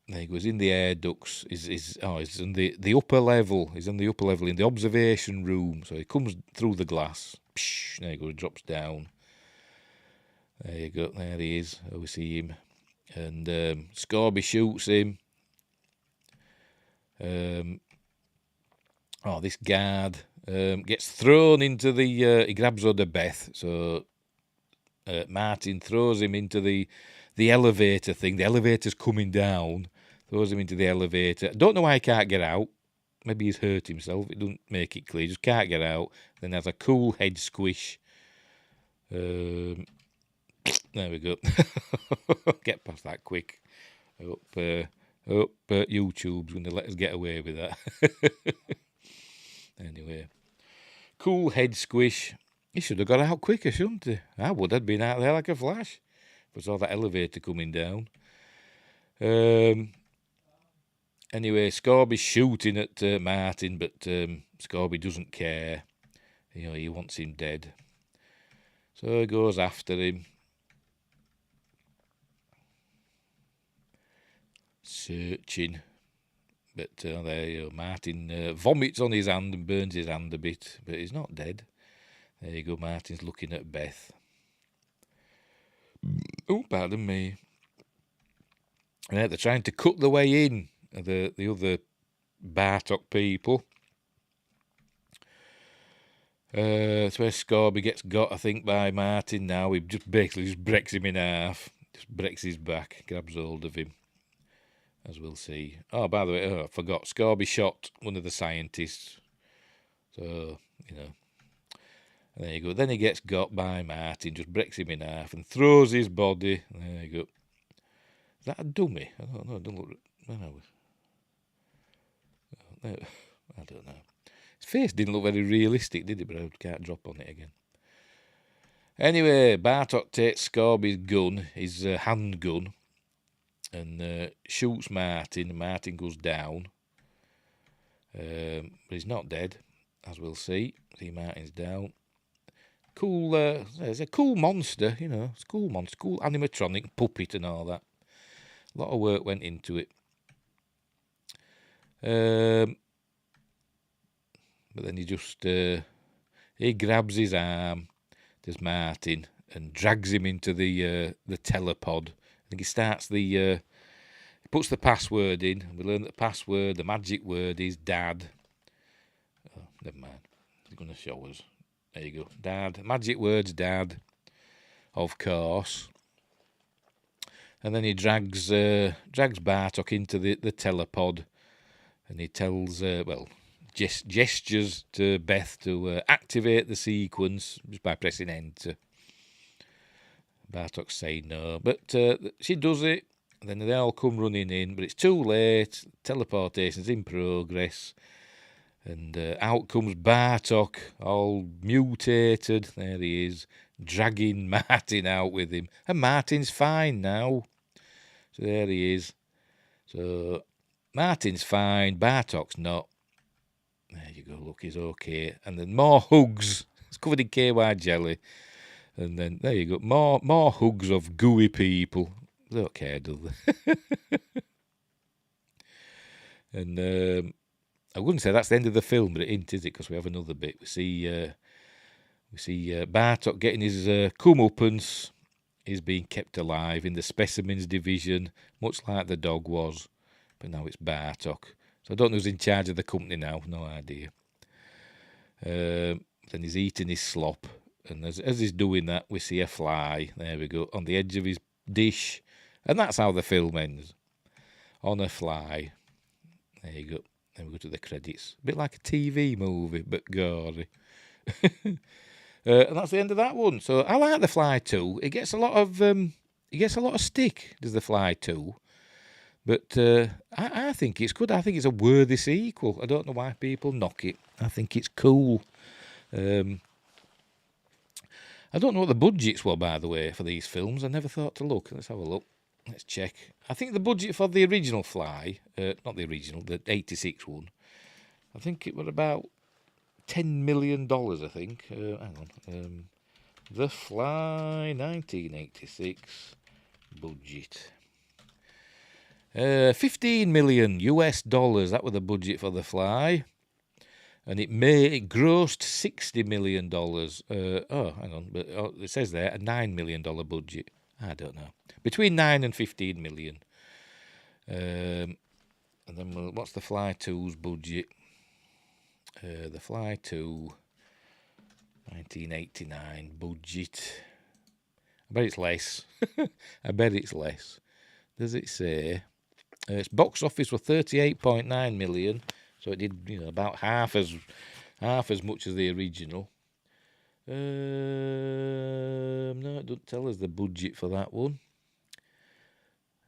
there he goes in the air ducts. He's in the upper level. He's in the upper level in the observation room. So he comes through the glass. Psh, there you go. He drops down. There you go. There he is. Oh, we see him. And Scorby shoots him. This guard gets thrown into the. He grabs hold of Beth. So Martin throws him into the elevator thing. The elevator's coming down. Throws him into the elevator. I don't know why he can't get out. Maybe he's hurt himself. It doesn't make it clear. Just can't get out. Then has a cool head squish. There we go. Get past that quick. Hope YouTube's going to let us get away with that. Anyway. Cool head squish. He should have got out quicker, shouldn't he? I would have been out there like a flash. If I saw that elevator coming down. Anyway, Scorby's shooting at Martin, but Scorby doesn't care. He wants him dead. So he goes after him. Searching. But there you go. Martin vomits on his hand and burns his hand a bit, but he's not dead. There you go. Martin's looking at Beth. Oh, pardon me. They're trying to cut the way in. The other Bartok people. It's where Scorby gets got, I think, by Martin now. He just basically breaks him in half. Just breaks his back. Grabs hold of him. As we'll see. Oh, by the way, I forgot. Scorby shot one of the scientists. So, there you go. Then he gets got by Martin, just breaks him in half and throws his body. There you go. Is that a dummy? I don't know. Don't look. I don't know. His face didn't look very realistic, did it? But I can't drop on it again. Anyway, Bartok takes Scorby's gun, his handgun, and shoots Martin. Martin goes down. But he's not dead, as we'll see. See, Martin's down. Cool, it's a cool monster, It's a cool monster, cool animatronic, puppet and all that. A lot of work went into it. But then he just, he grabs his arm, there's Martin, and drags him into the telepod. I think he starts he puts the password in. We learn that the password, the magic word is Dad. Oh, never mind. He's going to show us. There you go. Dad. Magic word's Dad. Of course. And then he drags Bartok into the telepod. And he tells, gestures to Beth to activate the sequence just by pressing enter. Bartok's saying no. But she does it. And then they all come running in. But it's too late. Teleportation's in progress. And out comes Bartok, all mutated. There he is, dragging Martin out with him. And Martin's fine now. So there he is. So Martin's fine, Bartok's not. There you go, look, he's okay. And then more hugs. It's covered in KY jelly. And then, there you go, more hugs of gooey people. They don't care, do they? And I wouldn't say that's the end of the film, but it ain't, is it? Because we have another bit. We see We see Bartok getting his comeuppance. He's being kept alive in the specimens division, much like the dog was. But now it's Bartok. So I don't know who's in charge of the company now. No idea. Then he's eating his slop. And as he's doing that, we see a fly. There we go. On the edge of his dish. And that's how the film ends. On a fly. There you go. Then we go to the credits. A bit like a TV movie, but gory. And that's the end of that one. So I like The Fly 2. It gets a lot of stick, does The Fly 2. But I think it's good. I think it's a worthy sequel. I don't know why people knock it. I think it's cool. I don't know what the budgets were, by the way, for these films. I never thought to look. Let's have a look. Let's check. I think the budget for the original Fly, not the original, the 86 one, I think it was about $10 million, I think. Hang on. The Fly 1986 budget. $15 million US. That was the budget for The Fly. And it grossed $60 million. Hang on. But it says there a $9 million budget. I don't know. Between 9 and 15 million. And then what's The Fly 2's budget? The Fly 2 1989 budget. I bet it's less. I bet it's less. Does it say? Its box office was 38.9 million, so it did about half as much as the original. No, it doesn't tell us the budget for that one.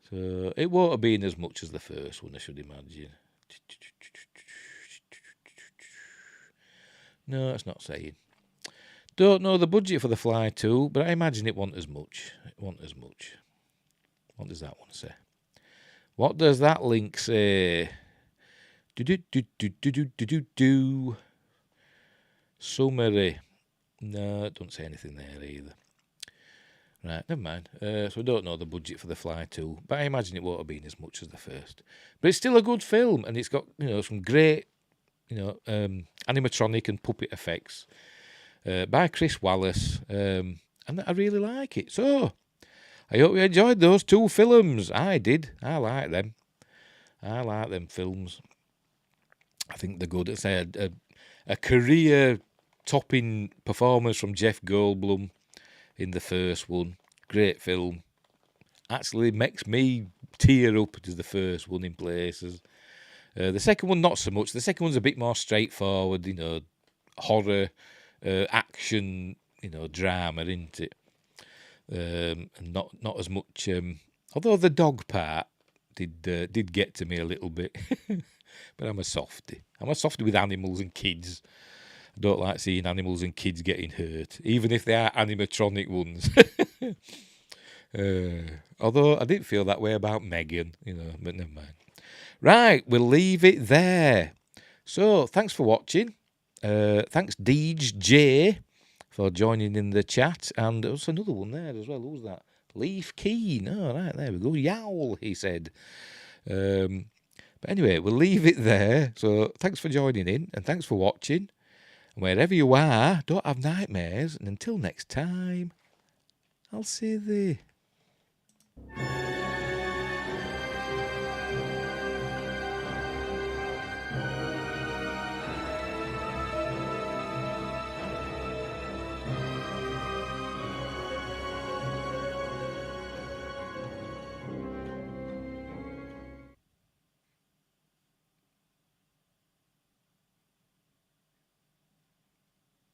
So it won't have been as much as the first one, I should imagine. No, it's not saying. Don't know the budget for The Fly 2, but I imagine it wasn't as much. What does that one say? What does that link say? Summary. No, it doesn't say anything there either. Right, never mind. So we don't know the budget for The Fly 2, but I imagine it won't have been as much as the first. But it's still a good film, and it's got some great animatronic and puppet effects by Chris Wallace, and I really like it. So I hope you enjoyed those two films. I did. I like them. I like them films. I think they're good. It's a career-topping performance from Jeff Goldblum in the first one. Great film. Actually makes me tear up as the first one in places. The second one, not so much. The second one's a bit more straightforward, horror, action, drama, isn't it? And not as much. Although the dog part did get to me a little bit, but I'm a softie. I'm a softie with animals and kids. I don't like seeing animals and kids getting hurt, even if they are animatronic ones. Although I didn't feel that way about Megan, but never mind. Right, we'll leave it there. So, thanks for watching. Thanks, Deej J, for joining in the chat. And there was another one there as well. Who was that? Leaf Keen. Oh, right, there we go. Yowl, he said. But anyway, we'll leave it there. So, thanks for joining in, and thanks for watching. And wherever you are, don't have nightmares. And until next time, I'll see thee.